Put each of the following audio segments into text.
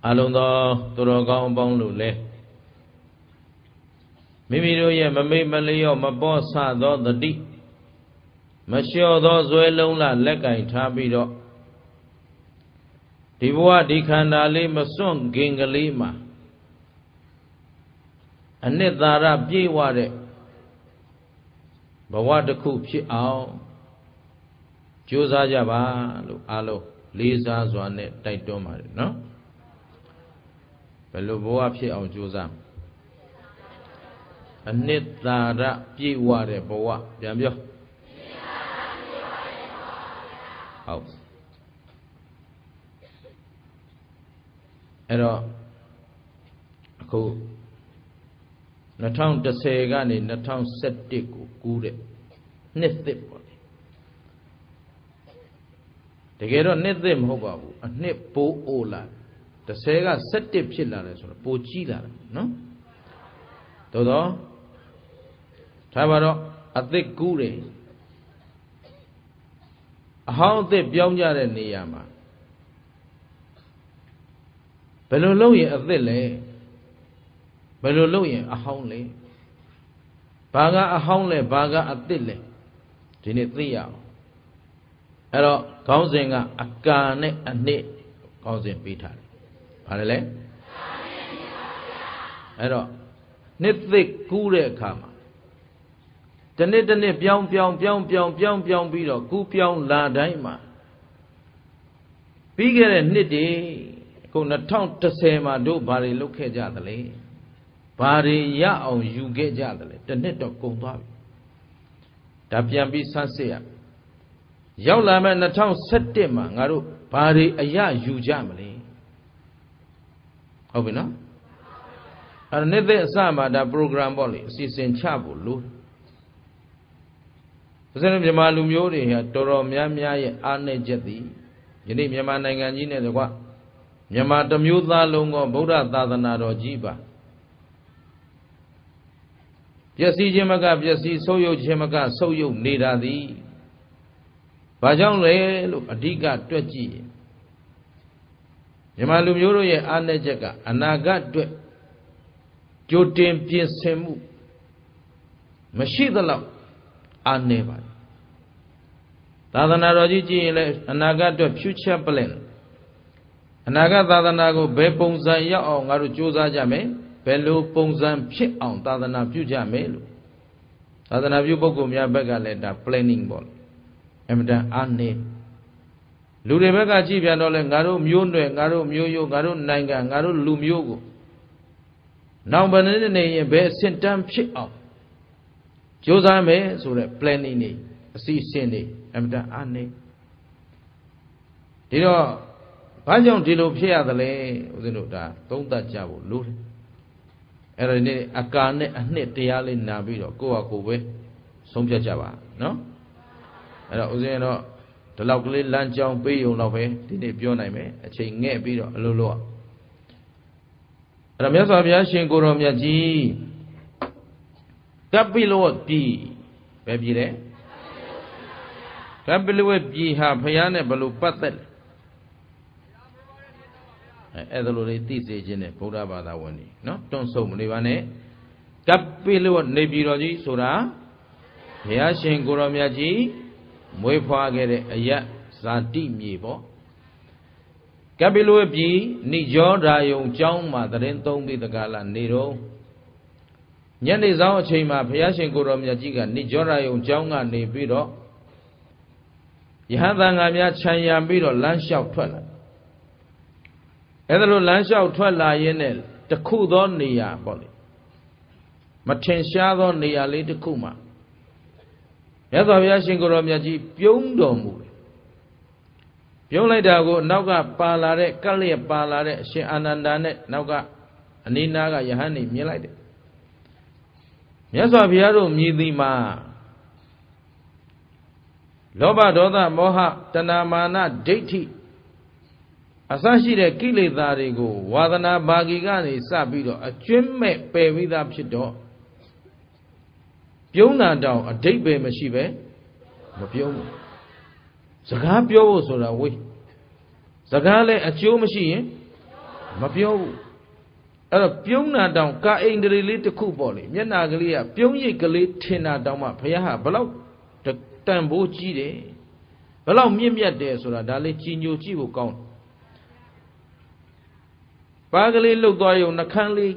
အလုံးသောသူတော်ကောင်းအပေါင်းတို့လည်းမိမိတို့ရဲ့မမိတ်မလျော့မပေါ်ဆသောတတိမလျှော့သောဇွဲလုံးလလက်ကင်ထားပြီးတော့ဒီဘဝဒီခန္ဓာလေးမစွန့်ခင်ကလေးမှာအနှစ်သာရပြည့်ဝတဲ့ဘဝတစ်ခုဖြစ်အောင်ကြိုးစားကြပါလို့အားလုံးလေးစားစွာနဲ့တိုက်တွန်းပါတယ်နော်ဘယ်လိုဘဝဖြစ်အောင်ကြိုးစားအနှစ်သာရပြည့်ဝတဲ့ဘဝပြန်ပြောဟုတ်အဲ့တော့အခု2010ကနေ2017ကိုကူးတဲ့နှစ်သစ်ပေါ့တကယ်တော့နှစ်သစ်မဟုတ်ပါဘူးအနှစ်ပိုးအိုလာ10က17ဖြစ်လာတယ်ဆိုတော့ပိုကြီးလာတယ်နော်သို့တော့ထားပါတော့အသစ်ကူးတယ်အဟောင်းအသစ်ပြောင်းကြတဲ့နေရာမှာဘယ်လိုလုပ်ရင်အသစ်လဲဘယ်လိုလုပ်ရင်အဟောင်းလဲဘာကအဟောင်းလဲဘာကအသစ်လဲဒီနေ့သိရအောင်အဲ့တော့ခေါင်းစဉ်ကအကာနဲ့အနှစ်ခေါင်းစဉ်ပေးထားတယ်ဘာလဲလဲအဲ့တော့နှစ်သစ်ကူးတဲ့အခါမှာတနေ့တနေ့ပြောင်းပြီးတော့ကူးပြောင်းလာတိုင်းမှာပြီးခဲ့တဲ့နှစ်တွေအခု2010မှာတို့ဘာတွေလုပ်ခဲ့ကြသလဲဘာတွေရအောင်ယူခဲ့ကြသလဲတစ်နှစ်တော့ကုန်သွားပြီဒါပြန်ပြီးဆန်းစစ်ရရောက်လာမဲ့2017မှာငါတို့ဘာတွေအရယူကြမလဲဟုတ်ပြီနော်အဲ့နှစ်သက်အစမှာဒါ program ပေါ့လေအစီအစဉ်ချဖို့လို့ဒါဆိုရင်မြန်မာလူမျိုးတွေဟာတော်တော်များများရဲ့အားနည်းချက်သည်ယနေ့မြန်မာနိုင်ငံကြီးနဲ့တကွမြန်မာတစ်မျိုးသားလုံးကဗုဒ္ဓသာသနာတော်ကြီးပါပျက်စီးခြင်းမကပျက်စီးဆုပ်ယုပ်ခြင်းမကဆုပ်ယုပ်နေတာသည်ဘာကြောင့်လဲလို့အဓိကတွက်ကြည့်မြန်မာလူမျိုးတို့ရဲ့အားနည်းချက်ကအနာဂတ်အတွက်ကြိုတင်ပြင်ဆင်မှုမရှိသလောက်အားနည်းပါတယ်သာသနာတော်ကြီးကြည့်ရင်လည်းအနာဂတ်အတွက် future plan အနာဂတ်သာသနာကိုဘယ်ပုံစံရောက်အောင်ငါတို့ကြိုးစားကြမယ်ဘယ်လိုပုံစံဖြစ်အောင်သာသနာပြုကြမယ်လို့သာသနာပြုပုဂ္ဂိုလ်များဘက်ကလည်းဒါ planning ပေါ့အမှန်တန်အားနည်းလူတွေဘက်ကကြည့်ပြန်တော့လဲငါတို့မျိုးနွယ်ငါတို့မျိုးရိုးငါတို့နိုင်ငံငါတို့လူမျိုးကိုနောက်ဘယ်နှစ်နေရင်ဘယ်အဆင့်တန်းဖြစ်အောင်ကြိုးစားမယ်ဆိုတဲ့ planning တွေအစီအစဉ်တွေအမှန်တန်အားနည်းဒီတော့ဘာကြောင့်ဒီလိုဖြစ်ရသလဲဦးဇင်းတို့ဒါသုံးသပ်ကြဖို့လိုတယ်အဲ့ဒါဒီအကာနဲ့အနှစ်တရားလေးနာပြီးတော့ကိုယ့်ဟာကိုယ်ပဲဆုံးဖြတ်ကြပါနော်အဲ့တော့ဦးဇင်းတော့ဒီလောက်ကလေးလမ်းကြောင်းပေးုံတော့ပဲဒီနေ့ပြောနိုင်မယ်အချိန်ငဲ့ပြီးတော့အလိုလိုအဲ့ဒါမြတ်စွာဘုရားရှင်ကိုယ်တော်မြတ်ကြီးကပ္ပိလဝတ်ပြည်ပဲပြည်တယ်ကပ္ပိလဝတ်ပြည်ဟာဘုရားနဲ့ဘယ်လိုပတ်သက်လဲအဲ့ဒါလိုလေးသိစေခြင်းနဲ့ဗုဒ္ဓဘာသာဝင်တွေနော်တွန့်ဆုတ်မနေပါနဲ့ကပ္ပိလဝတ်နေပြည်တော်ကြီးဆိုတာဘုရားရှင်ကိုယ်တော်မြတ်ကြီးမွေးဖွားခဲ့တဲ့အယတ်ဇာတိမြေပေါ့ကပ္ပိလဝတ်ပြည်နိရောဓာယုံကျောင်းမှာတရင်သုံးပြီးတကားလာနေတော့ညနေဆောင်အချိန်မှာဘုရားရှင်ကိုယ်တော်မြတ်ကြီးကနိရောဓာယုံကျောင်းကနေပြီးတော့ယဟန်သံဃာများခြံရံပြီးတော့လမ်းလျှောက်ထွက်လာအဲ့ဒါလိုလမ်းလျှောက်ထွက်လာရင်းနဲ့တခုသောနေရာပေါ့လေမထင်ရှားသောနေရာလေးတစ်ခုမှာမြတ်စွာဘုရားရှင်ကိုယ်တော်မြတ်ကြီးပြုံးတော်မူတယ်ပြုံးလိုက်တာကိုနောက်ကပါလာတဲ့ကပ်လျက်ပါလာတဲ့အရှင်အာနန္ဒာနဲ့နောက်ကအနိနာကယဟန်နေမြင်လိုက်တယ်မြတ်စွာဘုရားတို့မြည်သည်မှာလောဘဒေါသမောဟတဏမာနဒိဋ္ဌိအစရှိတဲ့ကိလေသာတွေကိုဝါဒနာဘာဂီကနေစပြီးတော့အကျွင့်မဲ့ပယ်ပြီးသားဖြစ်တော့ပြုံးတာတောင်အဓိပ္ပာယ်မရှိပဲမပြုံးဘူးစကားပြောဖို့ဆိုတာဝေးစကားလည်းအကျိုးမရှိရင်မ မပြောဘူးအဲ့တော့ပြုံးနာတောင်ကာအိန္ဒြေလေးတစ်ခုပေါ့လေမျက်နာကလေးကပြုံးရိပ်ကလေးထင်တာတောင်မှဘုရားဟာဘလောက်တန်ဖိုးကြီးတယ်ဘလောက်မြင့်မြတ်တယ်ဆိုတာဒါလေးကြီးညိုကြည့်ဖို့ကောင်းတယ်ပါကလေးလှုပ်သွားယုံနှခမ်းလေး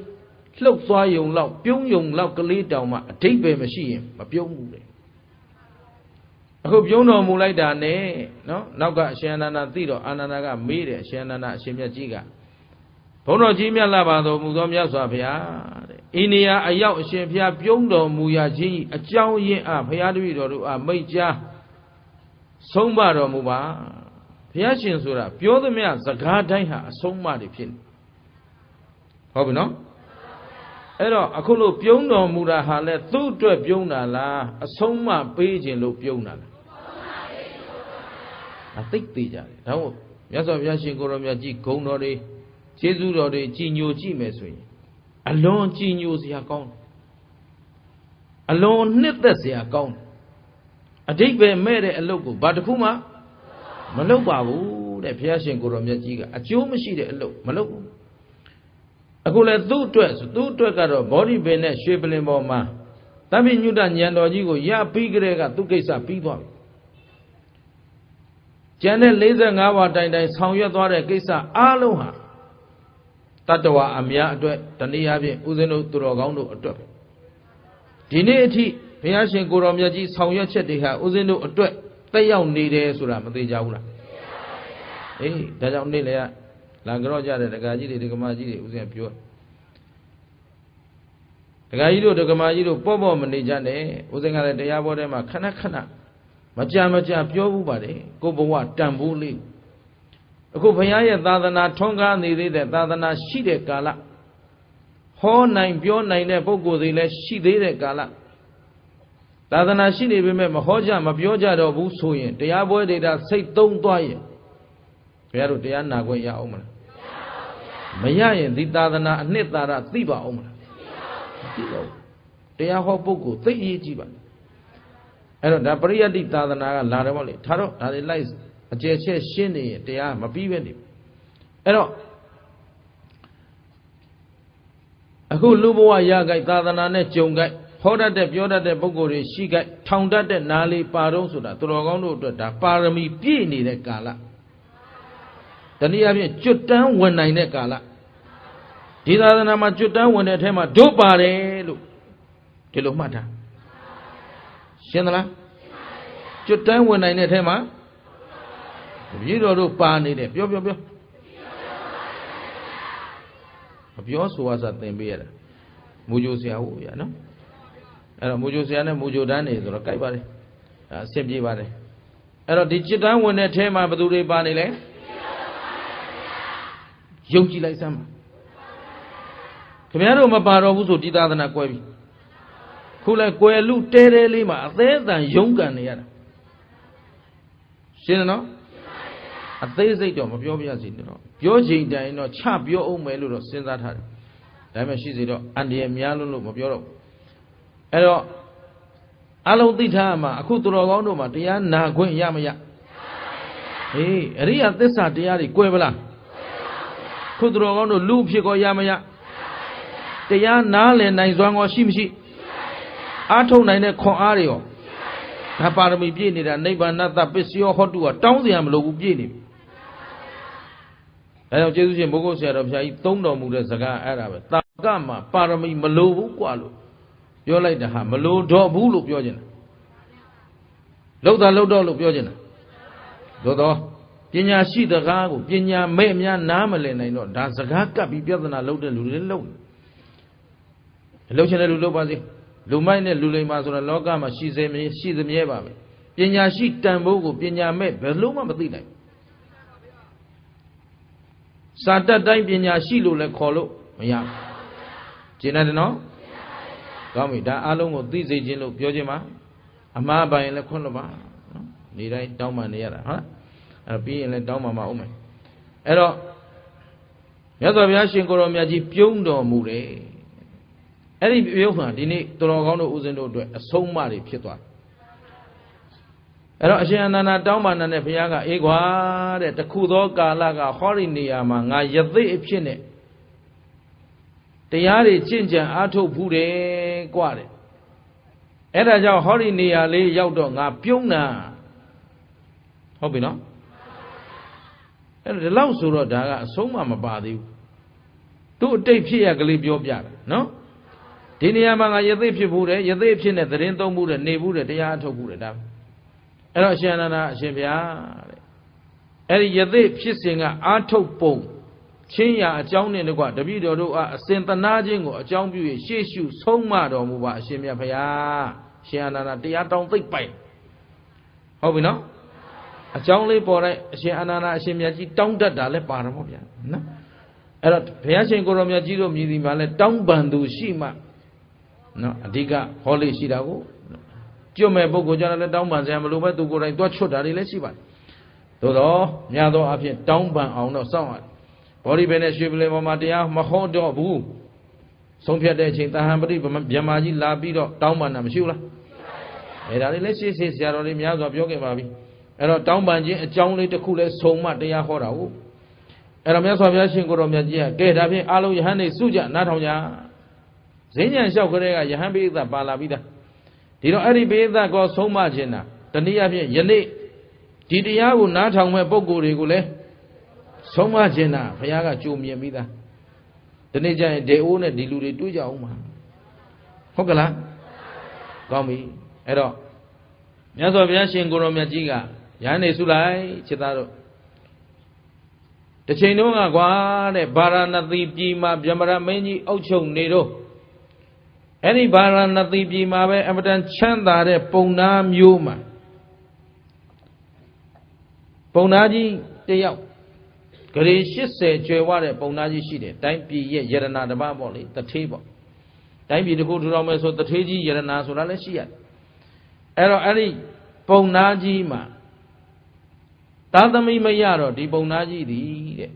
လှုပ်သွားယုံလောက်ပြုံးယုံလောက်ကလေးတောင်မှအဓိပ္ပာယ်မရှိရင်မပြုံးဘူးလေအခုပြုံးတော်မူလိုက်တာနဲ့နော်နောက်ကအရှင်အနန္ဒာသိတော့အာနန္ဒာကမေးတယ်အရှင်အနန္ဒာအရှင်မြတ်ကြီးကဘုန်းတော်ကြီးမြတ်လာပါတော်မူသောမြတ်စွာဘုရားတဲ့အိန္ဒိယအရောက်အရှင်ဘုရားပြုံးတော်မူရာခြင်းအကြောင်းရင်းအားဘုရားတပည့်တော်တို့အားမိတ်ကြားဆုံးမတော်မူပါဘုရားရှင်ဆိုတာပြောသမျှစကားတိုင်းဟာအဆုံးအမတွေဖြစ်နေဟုတ်ပြီနော်အဲ့တော့အခုလို့ပြုံးတော်မူတာဟာလဲသူ့အတွက်ပြုံးတာလားအဆုံးအမပေးခြင်းလို့ပြုံးတာလားအသိသေးကြတယ်ဒါမို့မြတ်စွာဘုရားရှင်ကိုရောမြတ်ကြီးဂုဏ်တော်တွေကျေးဇူးတော်တွေကြည်ညိုကြည့်မယ်ဆိုရင်အလွန်ကြည်ညိုစရာကောင်းတယ်အလွန်နှစ်သက်စရာကောင်းတယ်အဓိပ္ပာယ်မဲ့တဲ့အလုပ်ကိုဘာတစ်ခုမှမလုပ်ပါဘူးတဲ့ဘုရားရှင်ကိုရောမြတ်ကြီးကအကျိုးမရှိတဲ့အလုပ်မလုပ်ဘူးအခုလဲသူ့အတွက်ကတော့ဘောဓိပင်နဲ့ရွှေပလင်ပေါ်မှာတပိညုတဉာဏ်တော်ကြီးကိုရပြီးကြတဲ့ကသူ့ကိစ္စပြီးသွားပြီကျန်တဲ့45ဝါတိုင်ဆောင်ရွက်သွားတဲ့ကိစ္စအားလုံးဟာတတ္တဝါအများအတွက်တနည်းအားဖြင့်ဦးဇင်းတို့သူတော်ကောင်းတို့အတွက်ဒီနေ့အထိဘုရားရှင်ကိုရောမြတ်ကြီးဆောင်ရွက်ချက်တွေဟာဦးဇင်းတို့အတွက်တက်ရောက်နေတယ်ဆိုတာမသိကြဘူးလားအေးဒါကြောင့်နေ့လေလာကြော့ကြတဲ့ဒကာကြီးတွေဒကမာကြီးတွေဦးဇင်းပြောဒကာကြီးတို့ဒကမာကြီးတို့ပေါ့မနေကြနဲ့ဦးဇင်းကလည်းတရားဘောထဲမှာခဏမကြာပြောဘူးပါတယ်ကိုဘဝတန်ဖိုးလေးအခုဘုရားရဲ့သာသနာထွန်းကားနေသေးတဲ့သာသနာရှိတဲ့ကာလဟောနိုင်ပြောနိုင်တဲ့ပုဂ္ဂိုလ်တွေလည်းရှိသေးတဲ့ကာလသာသနာရှိနေပေမဲ့မဟောကြမပြောကြတော့ဘူးဆိုရင်တရားပွဲတွေဒါစိတ်သုံးသွားရင်ဘုရားတို့တရားနာခွင့်ရအောင်မလားမရရင်ဒီသာသနာအနှစ်သာရသိပါအောင်မလားမသိပါဘူးတရားဟောပုဂ္ဂိုလ်သိအရေးကြီးပါအဲ့တော့ဒါပရိယတ္တိသာသနာကလာတယ်ပေါ့လေထားတော့ဒါတွေလိုက်အကျယ်ချက်ရှင်းနေရင်တရားမပြီးပဲနေအဲ့တော့အခုလူဘဝရကြိုက်သာသနာနဲ့ကြုံကြိုက်ဟောတတ်တဲ့ပြောတတ်တဲ့ပုဂ္ဂိုလ်တွေရှိကြိုက်ထောင်တတ်တဲ့နားလေးပါတော့ဆိုတာသူတော်ကောင်းတို့အတွက်ဒါပါရမီပြည့်နေတဲ့ကာလတနည်းအားဖြင့်ကျွတ်တန်းဝင်နိုင်တဲ့ကာလဒီသာသနာမှာကျွတ်တန်းဝင်တဲ့အထက်မှာတို့ပါတယ်လို့ဒီလိုမှတ်ထားရှင်းသလားကျွတ်တန်းဝင်နိုင်တဲ့အထက်မှာပြည်တော်တို့ပါနေတယ်ပြောမပြောဆိုအစားသင်ပေးရတာမူကြိုဆရာဟုတ်ရနော်အဲ့တော့မူကြိုဆရာနဲ့မူကြိုတန်းနေဆိုတော့ကြိုက်ပါလေအဆင်ပြေပါတယ်အဲ့တော့ဒီจิตတန်းဝင်တဲ့ထဲမှာဘယ်သူတွေပါနေလဲယုံကြည်လိုက်စမ်းပါခင်ဗျားတို့မပါတော့ဘူးဆိုဒီသာသနာကွဲပြီခုလဲကွယ်လူတဲလေးမှာအသေးအတန်ယုံကန်နေရတာရှင်းတယ်နော်အသေးစိတ်တော့မပြောပြရစီတော့ပြောချိန်တိုင်တော့ချပြောအောင်မယ်လို့တော့စဉ်းစားထားတယ်ဒါပေမဲ့ရှိစေတော့အန္တရာယ်များလို့မပြောတော့အဲ့တော့အလုံးသိထားမှာအခုသူတော်ကောင်းတို့မှာတရားနာခွင့်ရမရဟေးအရိယသစ္စာတရားတွေကွဲပလားခုသူတော်ကောင်းတို့လူဖြစ်ကောရမရတရားနားလည်နိုင်စွမ်းကောရှိမရှိအားထုတ်နိုင်တဲ့ခွန်အားတွေရောဒါပါရမီပြည့်နေတာနိဗ္ဗာန်တပစ္စယောဟောတုကတောင်းစရာမလိုဘူးပြည့်နေပြီဒါကြောင့်ကျေးဇူးရှင်ဘုဂုတ်ဆရာတော်ဘုရားကြီးသုံးတော်မူတဲ့စကားအဲ့ဒါပဲတာကမှာပါရမီမလိုဘူးกว่าလို့ပြောလိုက်တာဟာမလိုတော့ဘူးလို့ပြောခြင်းလောက်တော့လို့ပြောခြင်းသို့တော့ပညာရှိတကားကိုပညာမဲ့အများနားမလည်နိုင်တော့ဒါစကားကပ်ပြီးပြဿနာလုပ်တဲ့လူတွေလုံးချင်တဲ့လူလုပ်ပါစေလူမိုက်နဲ့လူလိမ္မာဆိုတာလောကမှာရှိသမြဲပါပဲပညာရှိတန်ဖိုးကိုပညာမဲ့ဘယ်လို့မှမသိနိုင်စာတတ်တိုင်းပညာရှိလို့လည်းခေါ်လို့မရဘူးကျင်တယ်နော်ကောင်းပြီဒါအားလုံးကိုသိစေခြင်းလို့ပြောခြင်းပါအမှားပိုင်လည်းခွန်းလို့ပါနော်နေတိုင်းတောင်းပန်နေရတာဟုတ်လားအဲ့ပြီးရင်လည်းတောင်းပန်ပါဦးမယ်အဲ့တော့မြတ်စွာဘုရားရှင်ကိုရောမြတ်ကြီးပြုံးတော်မူတယ်အဲ့ဒီပြုံးမှာဒီနေ့တော်ကောင်းတို့ဦးဇင်းတို့အတွက်အဆုံးအမတွေဖြစ်သွားအဲ့တော့အရှင်အနန္ဒာတောင်းပန်တဲ့ဘုရားကအေးကွာတဲ့တခုသောကာလကဟောဒီနေရာမှာငါယသိအဖြစ်နဲ့ တရားတွေကျင့်ကြံအားထုတ်ဘူးတယ်กว่าတယ်အဲ့ဒါကြောင့်ဟောဒီနေရာလေးရောက်တော့ငါပြုံးတာဟုတ်ပြီနော်အဲ့ဒါဒီလောက်ဆိုတော့ဒါကအဆုံးမမပါသေးဘူးသူ့အတိတ်ဖြစ်ရကလေးပြောပြတာနော်ဒီနေရာမှာငါယသိဖြစ်ဘူးတယ်ယသိဖြစ်နဲ့သတင်းသုံးဘူးတယ်နေဘူးတယ်တရားအထုတ်ဘူးတယ်ဒါအဲ့တော့အရှင်အနန္ဒာအရှင်ဘုရားတဲ့အဲ့ဒီယသိဖြစ်စဉ်ကအာထုတ်ပုံချင်းရာအကြောင်းနဲ့တကွတပည့်တော်တို့အားအစဉ်သနာခြင်းကိုအကြောင်းပြု၍ရှေ့ရှုဆုံးမတော်မူပါအရှင်မြတ်ဘုရားရှင်အနန္ဒာတရားတောင်းသိပ်ပိုက်ဟုတ်ပြီနော်အကြောင်းလေးပေါ်တဲ့အရှင်အနန္ဒာအရှင်မြတ်ကြီးတောင်းတတ်တာလည်းပါတော့ဗျာနော်အဲ့တော့ဘုရားရှင်ကိုရောမြတ်ကြီးတို့မြည်ဒီမှာလဲတောင်းပန်သူရှိမှနော်အဓိကဟောလေးရှိတာကိုကျွတ်မဲ့ပုဂ္ဂိုလ်ကြတော့လည်းတောင်းပန်စရာမလိုပဲသူကိုယ်တိုင်တွားချွတ်တာတွေလည်းရှိပါတယ်သို့တော့များသောအားဖြင့်တောင်းပန်အောင်တော့စောင့်ရတယ်ဘောဓိပင်နဲ့ရွှေပလင်ပေါ်မှာတရားမဟောတော့ဘူးဆုံးဖြတ်တဲ့အချိန်တဟံပရိဗျမကြီးလာပြီးတော့တောင်းပန်တာမရှိဘူးလားအဲ့ဒါလေးလည်းရှေ့ဆရာတော်လေးများစွာပြောခဲ့ပါပြီအဲ့တော့တောင်းပန်ခြင်းအကြောင်းလေးတစ်ခုလဲဆုံမှတရားဟောတာဟုတ်အဲ့တော့မြတ်စွာဘုရားရှင်ကိုတော်မြတ်ကြီးကကဲဒါဖြင့်အားလုံးယဟန်နေစုကြနားထောင်ကြဈဉ္ဉံလျှောက်ကြတဲ့ကယဟန်ပိဋကပါလာပြီးသားဒီတော့အဲ့ဒီပိဋကကောဆုံးမခြင်းတာတနည်းအားဖြင့်ယနေ့ဒီတရားကိုနားထောင်မဲ့ပုဂ္ဂိုလ်တွေကိုလည်းဆုံးမခြင်းတာဘုရားကကြိုမြင်ပြီးသားဒီနေ့ကျရင်ဒေအိုးနဲ့ဒီလူတွေတွေ့ကြအောင်မှာဟုတ်ကလားကောင်းပြီအဲ့တော့မြတ်စွာဘုရားရှင်ကိုတော်မြတ်ကြီးကယဟန်နေစုလိုက်ခြေသားတို့တစ်ချိန်တုန်းကကွာတဲ့ဗာရာဏသီပြည်မှာဗြဟ္မရမင်းကြီးအုပ်ချုပ်နေတော့အဲ့ဒီဗာရာဏသီပြည်မှာပဲအမတန်ချမ်းသာတဲ့ပုံနာမျိုးမှာပုံနာကြီးတယောက်ဂရေ80ကျွယ်ဝတဲ့ပုံနာကြီးရှိတယ်တိုင်းပြည်ရဲ့ယရနာဓမ္မပေါ့လေတထေးပေါ့တိုင်းပြည်တစ်ခုထူထောင်မယ်ဆိုတထေးကြီးယရနာဆိုတာလည်းရှိရတယ်အဲ့တော့အဲ့ဒီပုံနာကြီးမှာသာသမီမရတော့ဒီပုံနာကြီးသည်တဲ့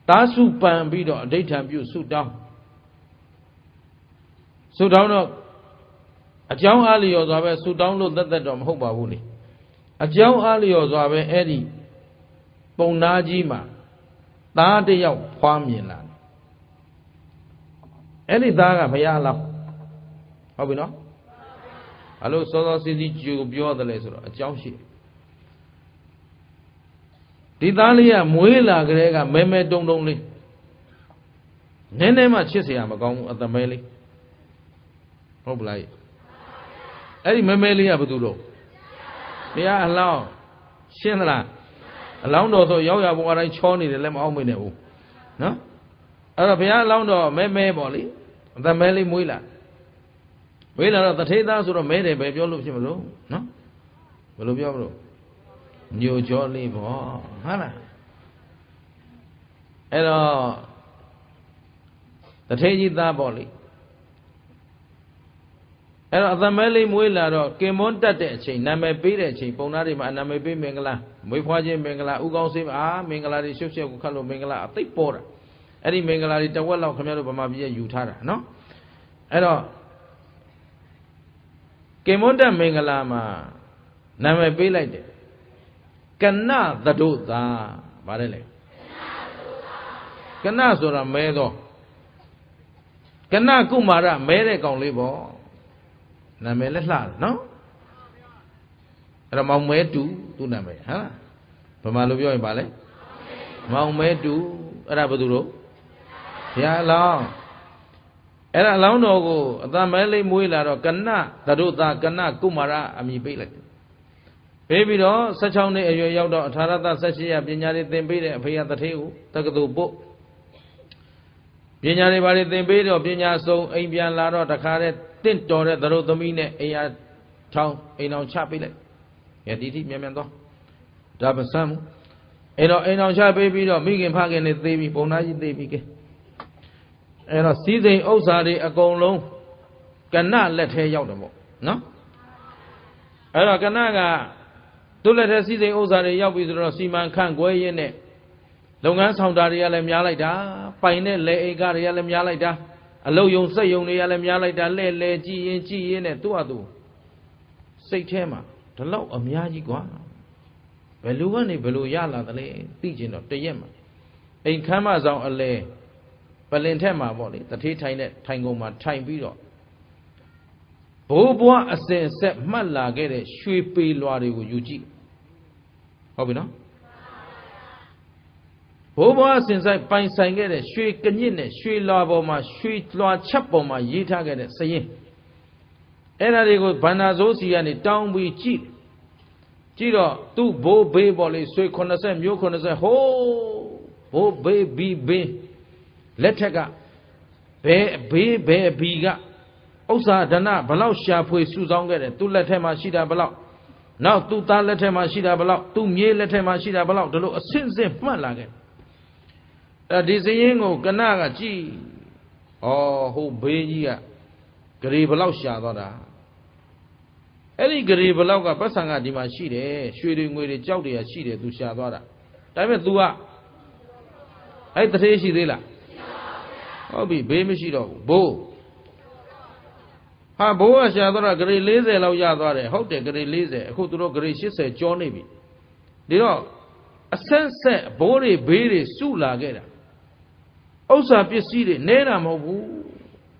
သာစုပန်ပြီးတော့အဋိဋ္ဌံပြုဆုတောင်းတော့အကြောင်းအားလျော်စွာပဲဆုတောင်းလို့သက်တော့မဟုတ်ပါဘူးလေအကြောင်းအားလျော်စွာပဲအဲ့ဒီပုံနာကြီးမှာသားတစ်ယောက်ဖွားမြင်လာအဲ့ဒီသားကဘုရားလောက်ဟုတ်ပြီနော်အဲ့လိုစောစောစီးစီးကြိုပြောတယ်လေဆိုတော့အကြောင်းရှိဒီသားလေးကမွေးလာကြတဲ့ကမဲမဲတုံတုံလေးနည်းနည်းမှချစ်เสียမကောင်းဘူးအသမဲလေးဟုတ်ပလားအဲ့ဒီမဲမဲလေးကဘာတူတော့ဘုရားအလောင်းရှင်းသလားအလောင်းတော်ဆိုရောက်ရဘုရားတိုင်းချောနေတယ်လည်းမအောင်မနေဘူးနော်အဲ့တော့ဘုရားအလောင်းတော်မဲမဲပေါ့လေအသမဲလေးမွေးလာတော့တထေးသားဆိုတော့မဲတယ်ပဲပြောလို့ဖြစ်မလို့နော်ဘယ်လိုပြောမလို့ညိုကြောလေးပေါ့ဟုတ်လားအဲ့တော့တထေးကြီးသားပေါ့လေအဲ့တော့အသမဲလေးမွေးလာတော့ကင်မွန်းတက်တဲ့အချိန်နာမည်ပေးတဲ့အချိန်ပုံသားတွေမှာနာမည်ပေးမင်္ဂလာမွေးဖွားခြင်းမင်္ဂလာဥကောင်းစေးမင်္ဂလာတွေရှုပ်ရှက်ကိုခတ်လို့မင်္ဂလာအသိပေါ်တာအဲ့ဒီမင်္ဂလာတွေတဝက်လောက်ခင်ဗျားတို့ဗမာပြည်ယူထားတာနော်အဲ့တော့ကင်မွန်းတက်မင်္ဂလာမှာနာမည်ပေးလိုက်တယ်ကနသဒုသာဗါတယ်လေကနဆိုတာမဲတော့ကနကုမာရမဲတဲ့ကောင်လေးပေါ့နာမည်လည်းလှတယ်နော်အဲ့တော့မောင်မဲတူသူ့နာမည်ဟမ်ဗမာလိုပြောရင်ဗါလဲမောင်မဲတူအဲ့ဒါဘယ်သူတို့ဘုရားအလောင်းအဲ့ဒါအလောင်းတော်ကိုအတမဲလေးမွေးလာတော့ကနသဒုသာကနကုမာရအမည်ပေးလိုက်ပေးပြီးတော့16နှစ်အရွယ်ရောက်တော့အထာရတ18ရပညာတွေသင်ပေးတဲ့အဖေရတထေးကိုတက္ကသိုလ်ပို့ပညာတွေဘာတွေသင်ပေးတော့ပညာဆုံးအိမ်ပြန်လာတော့တခါတည်းတင့်တော်တဲ့သရုပ်သမီးနဲ့အိမ်ယာထောင်းအိမ်အောင်ချပေးလိုက်။ဒီတိမြန်သွားဒါမဆမ်းဘူး။အဲ့တော့အိမ်အောင်ချပေးပြီးတော့မိခင်ဖခင်နဲ့သေပြီးပုံသားကြီးသေပြီးကဲအဲ့တော့စီးစိမ်ဥစ္စာတွေအကုန်လုံးကနလက်ထဲရောက်တယ်ပေါ့နော်။အဲ့တော့ကနကသူ့လက်ထဲစီးစိမ်ဥစ္စာတွေရောက်ပြီဆိုတော့စီမံခန့်ခွဲရင်းနဲ့လုပ်ငန်းဆောင်တာတွေကလည်းများလိုက်တာပိုင်တဲ့လေအိတ်ကတွေကလည်းများလိုက်တာအလုတ်ယုံစက်ယုံတွေကလည်းများလိုက်တာလဲကြည်ရင်နဲ့သူ့အတူစိတ်ထဲမှာဒီလောက်အများကြီးกว่าဘယ်လူကနေဘယ်လိုရလာသလဲသိကျင်တော့တရက်မှာအိမ်ခမ်းမဆောင်အလဲ ပလင်ထက်မှာပေါ့လေတထေးထိုင်တဲ့ထိုင်ကုန်မှာထိုင်ပြီးတော့ဘိုးဘွားအစဉ်ဆက်မှတ်လာခဲ့တဲ့ရွှေပေလွာတွေကိုယူကြည့်ဟုတ်ပြီနော်ဘိုးဘွားအစဉ်ဆက်ပိုင်ဆိုင်ခဲ့တဲ့ရွှေကညစ်နဲ့ရွှေလွာပေါ်မှာရွှေလွာချက်ပေါ်မှာရေးထားခဲ့တဲ့စရင်အဲ့ဒါတွေကိုဗန္နာစိုးစီကနေတောင်းပြီးကြည့်တော့သူ့ဘိုးဘေးပေါ့လေရွှေ80မျိုး80ဟိုးဘိုးဘေးဘီဘင်းလက်ထက်ကဘယ်ဘေးဘယ်ဘီကဥစ္စာဒဏဘလောက်ရှာဖွေစုဆောင်းခဲ့တယ်သူ့လက်ထက်မှာရှိတာဘလောက်နောက်သူ့သားလက်ထက်မှာရှိတာဘလောက်သူ့မြေးလက်ထက်မှာရှိတာဘလောက်ဒီလိုအဆင့်ဆင့်မှတ်လာခဲ့ဒီစရင်ကိုကနကကြည့်ဩဟိုဘေးကြီးကဂရီဘလောက်ရှာသွားတာအဲ့ဒီဂရီဘလောက်ကပတ်စံကဒီမှာရှိတယ်ရွှေတွေငွေတွေကြောက်တွေကရှိတယ်သူရှာသွားတာဒါပေမဲ့ तू ကအဲ့တထေးရှိသေးလားဟုတ်ပြီဘေးမရှိတော့ဘူးဘိုးဟာဘိုးကရှာသွားတာဂရီ40လောက်ရသွားတယ်ဟုတ်တယ်ဂရီ40အခုသူတို့ဂရီ80ကျော်နေပြီဒီတော့အဆက်ဆက်ဘိုးတွေဘေးတွေစုလာခဲ့တာဥစ္စာပစ္စည်းတွေနဲတာမဟုတ်ဘူး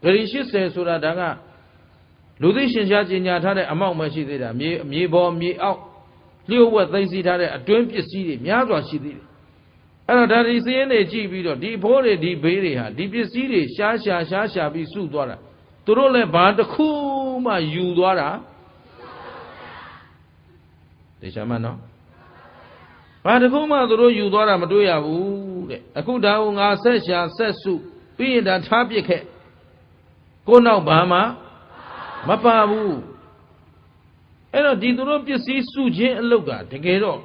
ဂရီ80ဆိုတာဒါကလူသိရှင်ရှားကျင်ညာထားတဲ့အမောက်မရှိသေးတာမြေပေါ်မြေအောက်လျှို့ဝှက်သိမ်းဆည်းထားတဲ့အတွင်းပစ္စည်းတွေများစွာရှိသေးတယ်အဲ့တော့ဒါဒီစင်းတွေကြည့်ပြီးတော့ဒီဘိုးတွေဒီဘေးတွေဟာဒီပစ္စည်းတွေရှားပြီးစုသွားတာသူတို့လည်းဘာတစ်ခုမှယူသွားတာတေချာမနော်ဘာတစ်ခုမှသူတို့ယူသွားတာမတွေ့ရဘူးတဲ့အခုဒါကိုငါဆက်ရှာဆက်စုပြီးရင်ဒါထားပစ်ခဲ့ကိုနောက်ဘာမှမပါဘူးအဲ့တော့ဒီသူတို့ပစ္စည်းစုခြင်းအလုပ်ကတကယ်တော့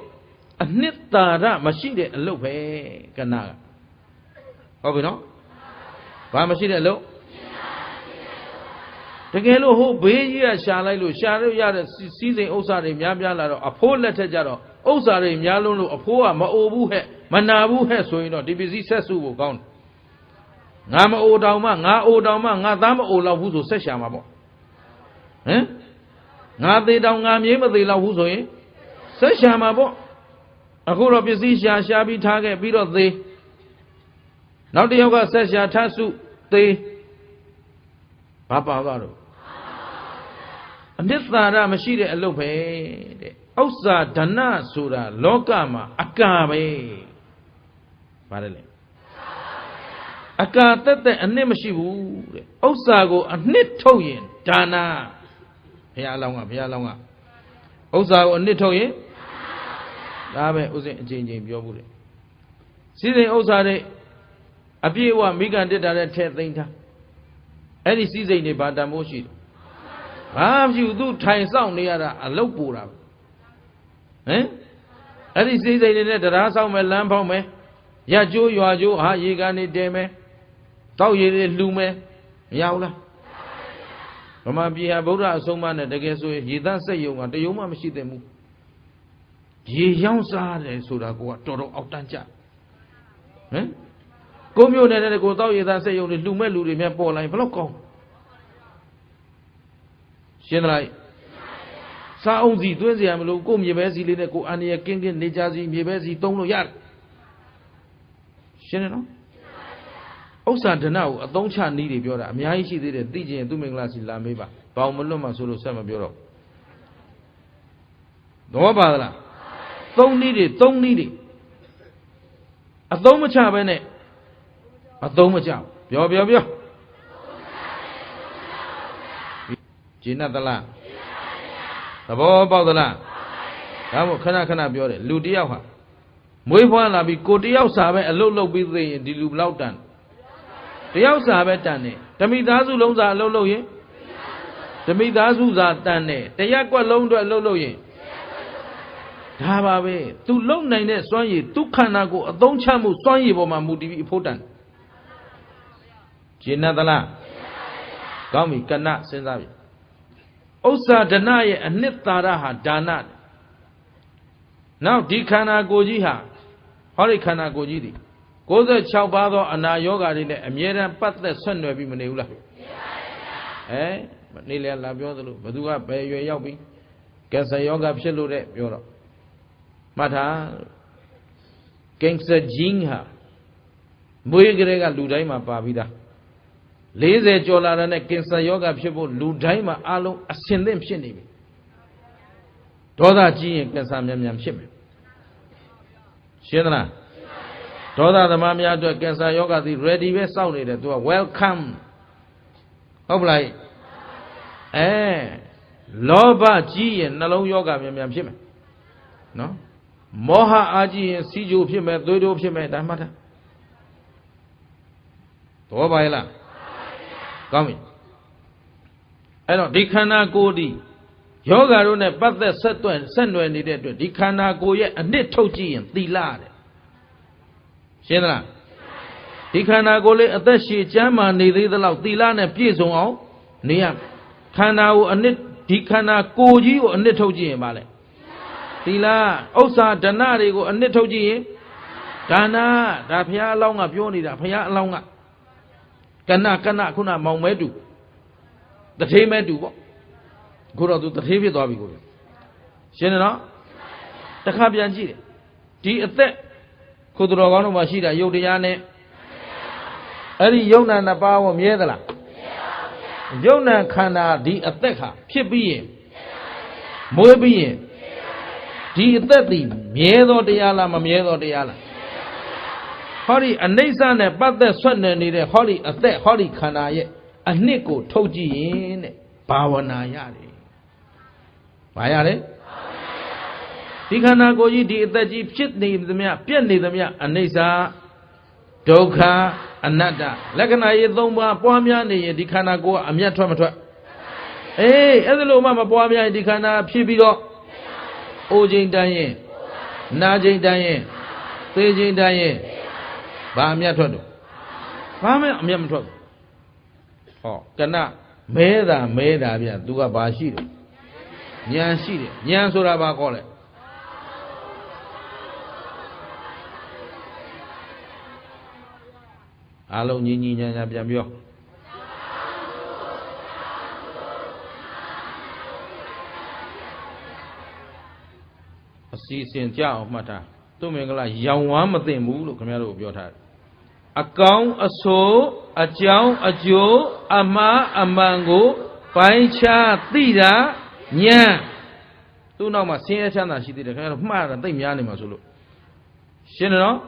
အနှစ်သာရမရှိတဲ့အလုပ်ပဲကနကဟုတ်ပြီနော်ဘာမရှိတဲ့အလုပ်တကယ်လို့ဟိုဘေးကြီးကရှာလိုက်လို့ရှာလို့ရတဲ့စီးစိမ်ဥစ္စာတွေများလာတော့အဖိုးလက်ထက်ကြတော့ဥစ္စာတွေများလုံးလို့အဖိုးကမအိုဘူးဟဲ့မနာဘူးဟဲ့ဆိုရင်တော့ဒီပစ္စည်းဆက်စုဖို့ကောင်းတယ်ငါမအိုတောင်မှငါအိုတောင်မှငါသားမအိုလောက်ဘူးဆိုဆက်ရှာမှာပေါ့ဟမ်ငါသေးတောင်ငါမြေးမသေးလောက်ဘူးဆိုရင်ဆက်ရှာမှာပေါ့အခုတော့ပစ္စည်းရှာပြီးထားခဲ့ပြီးတော့သေးနောက်တစ်ယောက်ကဆက်ရှာထစုသေးဘာပါသွားတော့အနှစ်သာရမရှိတဲ့အလုပ်ပဲတဲ့ဥစ္စာဓနဆိုတာလောကမှာအကာပဲပါတယ်လေအကာတက်အနှစ်မရှိဘူးတဲ့ဥစ္စာကိုအနှစ်ထုတ်ရင်ဒါနာဘုရားလောင်းကဥစ္စာကိုအနှစ်ထုတ်ရင်ဒါပဲဥစဉ်အချိန်ပြောဘူးလေစီစဉ်ဥစ္စာတွေအပြည့်အဝမိကန်တက်တာနဲ့ထဲသိမ်းထားအဲ့ဒီစီစိတ်တွေဘာတန်ဖို့ရှိတယ်ဘာမရှိဘူးသူထိုင်ဆောင်နေရတာအလုတ်ပူတာဟမ်အဲ့ဒီစီစိတ်တွေနဲ့တရားဆောင်မယ်လမ်းဖောက်မယ်ရကျိုးရွာကျိုးဟာရေကန်နေတဲမယ်တောက်ရည်တွေလှူမယ်မရဘူးလားဗမာပြည်ဟာဗုဒ္ဓအဆုံးအမနဲ့တကယ်ဆိုရင်ရေသန့်စက်ယုံကတယုံမှမရှိသင့်ဘူးရေရောင်းစားတယ်ဆိုတာကိုကတော်တော်အောက်တန်းကြဟမ်ကိုမျိုးနဲ့တဲ့ကိုတောက်ရည်သားစက်ယုံတွေလှူမဲ့လူတွေများပေါ်လာရင်ဘယ်တော့ကောင်းရှင်းသလားစားအောင်စီသွင်းစရာမလိုကိုမြေပဲစီလေးနဲ့ကိုအန်ရကင်းနေကြစီမြေပဲစီသုံးလို့ရတယ်ရှင်းတယ်နော်ဥစ္စာဒဏကိုအသုံးချနည်းတွေပြောတာအများကြီးရှိသေးတယ်သိချင်ရင်သူမင်္ဂလာစီလာမေးပါဘောင်မလွတ်မှဆိုလို့ဆက်မပြောတော့တော့ပါသလားသုံးနည်းတွေအသုံးမချပဲနဲ့အသုံးမချပြောဂျင်းသလားသဘောပေါက်သလားဒါမို့ခဏပြောတယ်လူတယောက်ဟာမွေးဖွားလာပြီးကိုတယောက်စာပဲအလုတ်လုပ်ပြီးသိရင်ဒီလူဘလောက်တန်တယောက်စာပဲတန်တယ်ဓမိသားစုလုံးစာအလုတ်လုပ်ရင်ဓမိသားစုစာတန်တယ်တရက်ကွက်လုံးအတွက်အလုတ်လုပ်ရင်ဒါပါပဲသူလုံနိုင်တဲ့စွမ်းရည်သူခန္ဓာကိုအသုံးချမှုစွမ်းရည်ပေါ်မှာမူတည်ပြီးအဖို့တန်ဂျင်းသလားကောင်းပြီကဏစဉ်းစားပြီဥစ္စာဒဏရဲ့အနှစ်သာရဟာဒါနနောက်ဒီခန္ဓာကိုယ်ကြီးဟာဟောဒီခန္ဓာကိုယ်ကြီးဒီ96ပါးသောအနာယောဂါတွေနဲ့အမြဲတမ်းပတ်သက်ဆက်နွယ်ပြီးမနေဘူးလားနေလေလာပြောသလိုဘသူကဘယ်ရွယ်ရောက်ပြီကင်ဆာယောဂဖြစ်လို့တဲ့ပြောတော့မှတ်ထားကင်ဆာဂျင်းဟာ မွေးကလေးကလူတိုင်းမှာပါပြီးသား40ကျော်လာတဲ့ကင်ဆာယောဂဖြစ်ဖို့လူတိုင်းမှာအလုံးအစင်သင့်ဖြစ်နေပြီဒေါသကြီးရင်ကင်ဆာမြန်မြန်ဖြစ်မယ်ရှင်းသလားဒေါသသမားများအတွက်ကင်ဆာယောဂသည် ready ပဲစောင့်နေတယ်သူက welcome ဟုတ်ပလားလောဘကြီးရင်နှလုံးယောဂမြန်မြန်ဖြစ်မယ်နော်မောဟအားကြီးရင်စီးကြိုဖြစ်မယ်သွေးတိုးဖြစ်မယ်ဒါမှတ်ထားတော်ပါရဲ့လားကောင်းပြီအဲ့တော့ဒီခန္ဓာကိုယ်ဒီယောဂါတို့နဲ့ပတ်သက်ဆက်နွယ်နေတဲ့အတွက်ဒီခန္ဓာကိုယ်ရဲ့အနှစ်ထုတ်ကြည့်ရင်သီလတဲ့ရှင်းသလားဒီခန္ဓာကိုယ်လေးအသက်ရှည်ကျမ်းမာနေသေးသလောက်သီလနဲ့ပြည့်စုံအောင်နေရခန္ဓာကိုအနှစ်ဒီခန္ဓာကိုယ်ကြီးကိုအနှစ်ထုတ်ကြည့်ရင်ပါလေသီလဥစ္စာဒဏတွေကိုအနှစ်ထုတ်ကြည့်ရင်ဒါနဒါဘုရားအလောင်းကပြောနေတာဘုရားအလောင်းကကဏခုနမောင်မဲတူတထေးမဲတူပေါ့အခုတော့သူတထေးဖြစ်သွားပြီကိုရှင်းတယ်နော်တခါပြန်ကြည့်တယ်ဒီအသက်ခုတော်ကောင်းတို့မှာရှိတာယုတ်တရားနဲ့အဲ့ဒီယုံနာနှစ်ပါးကိုမြဲသလားယုံနာခန္ဓာဒီအသက်ခါဖြစ်ပြီးရင်မွေးပြီးရင်ဒီအသက်သည်မြဲသောတရားလားမမြဲသောတရားလားဟောဒီအနိစ္စနဲ့ပတ်သက်ဆွတ်နေနေတဲ့ဟောဒီအသက်ဟောဒီခန္ဓာရဲ့အနှစ်ကိုထုတ်ကြည့်ရင်တဲ့ဘာဝနာရတယ်ဘာရလဲဒီခန္ဓာကိုယ်ကြီးဒီအသက်ကြီးဖြစ်နေသမျှပြည့်နေသမျှအနိစ္စဒုက္ခအနတ္တလက္ခဏာရေး၃ပါးပွားများနေရင်ဒီခန္ဓာကိုယ်ကအမျက်ထွက်မထွက်အဲ့ဒါလို့မှမပွားများရင်ဒီခန္ဓာဖြစ်ပြီးတော့အိုချိန်တန်းရင်နာချိန်တန်းရင်သေချိန်တန်းရင်ဘာအမျက်ထွက်တော့ဘာမှအမျက်မထွက်ဘူးဟောကဏမဲတာဗျသူကဘာရှိတယ်ဉာဏ်ရှိတယ်ဉာဏ်ဆိုတာဘာခေါ်လဲအားလုံးညီညာပြန်ပြောအစီအစဉ်ကြအောင်မှတ်ထားသူမင်္ဂလာရောင်ဝမ်းမသိဘူးလို့ခင်ဗျားတို့ပြောထားတယ်အကောင်းအဆိုးအကြောင်းအကျိုးအမှားအမှန်ကိုပိုင်းခြားသိတာဉာဏ်သူ့နောက်မှာဆင်းရဲချမ်းသာရှိသေးတယ်ခင်ဗျားတို့မှားတာသိပ်များနေမှာဆိုလို့ရှင်းတယ်နော်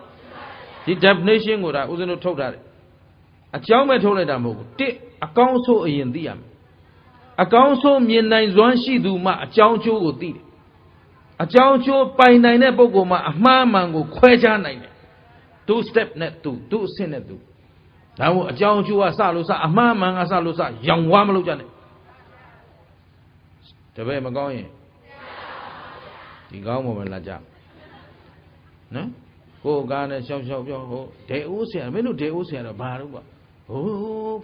ဒီ definition ကိုဒါဦးဇင်းတို့ထုတ်ထားတယ်အကြောင်းပဲထုတ်လိုက်တာမဟုတ်ဘူးတစ်အကောင်းဆိုးအရင်သိရမယ်အကောင်းဆိုးမြင်နိုင်စွမ်းရှိသူမှအကြောင်းကျိုးကိုသိတယ်အကြောင်းကျိုးပိုင်နိုင်တဲ့ပုဂ္ဂိုလ်မှအမှားမှန်ကိုခွဲခြားနိုင်တယ်two step နဲ့သူအဆင့်နဲ့သူဒါမို့အကြောင်းကျိုးကစလို့စအမှားမှန်ကစလို့စရောင်ဝါးမလုပ်ကြနဲ့တပည့်မကောင်းရင်ဒီကောင်းပုံပဲလာကြနော်ကိုယ်ကားနဲ့ရှောက်ပြောဟိုဒေအိုးဆရာမင်းတို့ဒေအိုးဆရာတော့ဘာလို့ကွာဟို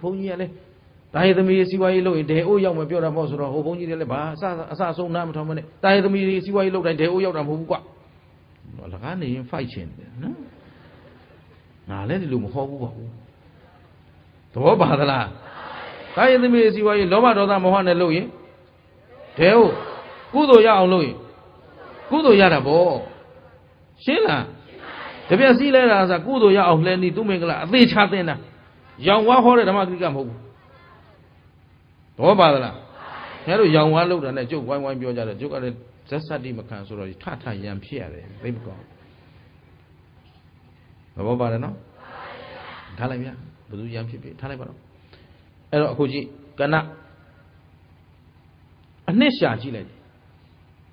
ဘုန်းကြီးကလည်းတာယသမီးစီဝါရေးလုပ်ရင်ဒေအိုးရောက်မှပြောတာမဟုတ်ဆိုတော့ဟိုဘုန်းကြီးတွေလည်းဘာအစဆုံးနားမထောင်မနဲ့တာယသမီးစီဝါရေးလုပ်တိုင်းဒေအိုးရောက်တာမဟုတ်ဘူးကွာလကားနေရင် fight ချင်တယ်နော်ငါလည်းဒီလိုမဟောဘူးပါဘူးသဘောပါသလားတာယသမီးစီဝါရေးလောဘဒေါသမောဟနဲ့လုပ်ရင်ဒေအိုးကုသိုလ်ရအောင်လုပ်ရင်ကုသိုလ်ရတာဗောရှင်းလားတပြက်စီးလဲတာဆိုကုသိုလ်ရအောင်လဲနေသူမင်္ဂလာအသေးချသင်တာရောင်ဝါဟောတဲ့ဓမ္မဂရိကမဟုတ်ဘူးဘောပါသလားခင်ဗျားတို့ရောင်ဝါလောက်တာနဲ့ကျုပ်ဝိုင်းပြောကြတယ်ကျုပ်ကလည်းဇက်စတိမခံဆိုတော့ထရံဖြစ်ရတယ်သိမကောင်းဘောပါတယ်နော်ထားလိုက်ဗျာဘယ်သူရံဖြစ်ဖြစ်ထားလိုက်ပါတော့အဲ့တော့အခုကြည့်ကဏအနှစ်ရှာကြည့်လိုက်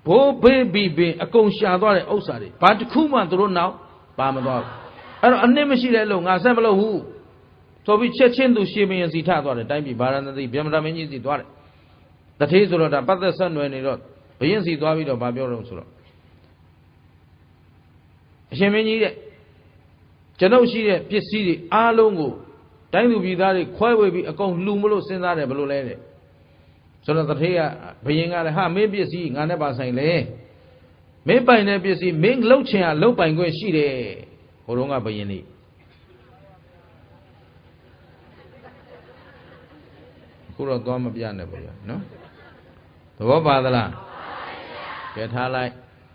ဘိုးဘေးဘီဘင်အကုန်ရှာသွားတဲ့ဥစ္စာတွေဘာတစ်ခုမှသူတို့နောက်ပါမသွားဘူးအဲ့တော့အနှစ်မရှိတဲ့လို့ငါဆက်မလုပ်ဘူးဆိုပြီးချက်ချင်းသူရှင်မင်းစီထသွားတယ်တိုင်းပြည်ဗာရဏသီဗျမရမင်းကြီးစီသွားတယ်တထေးဆိုတော့ဒါပတ်သက်ဆက်နွယ်နေတော့ဘရင်စီသွားပြီးတော့ဗာပြောတော့ဆိုတော့အရှင်မင်းကြီးတဲ့ကျွန်ုပ်ရှိတဲ့ပစ္စည်းတွေအားလုံးကိုတိုင်းသူပြည်သားတွေခွဲဝေပြီးအကုန်လှူမလို့စဉ်းစားတယ်ဘယ်လိုလဲတဲ့ဆိုတော့တထေးကဘရင်ကလည်းဟာမင်းပစ္စည်းငါနဲ့ပါဆိုင်လေမင်းပိုင်တဲ့ပစ္စည်းမင်းလှုပ်ချင်ရလှုပ်ပိုင်ခွင့်ရှိတယ်ဟိုတုန်းကဘယင်လေးခုတော့သွားမပြနဲ့ဗျာနော်သဘောပါသလားကဲထားလိုက်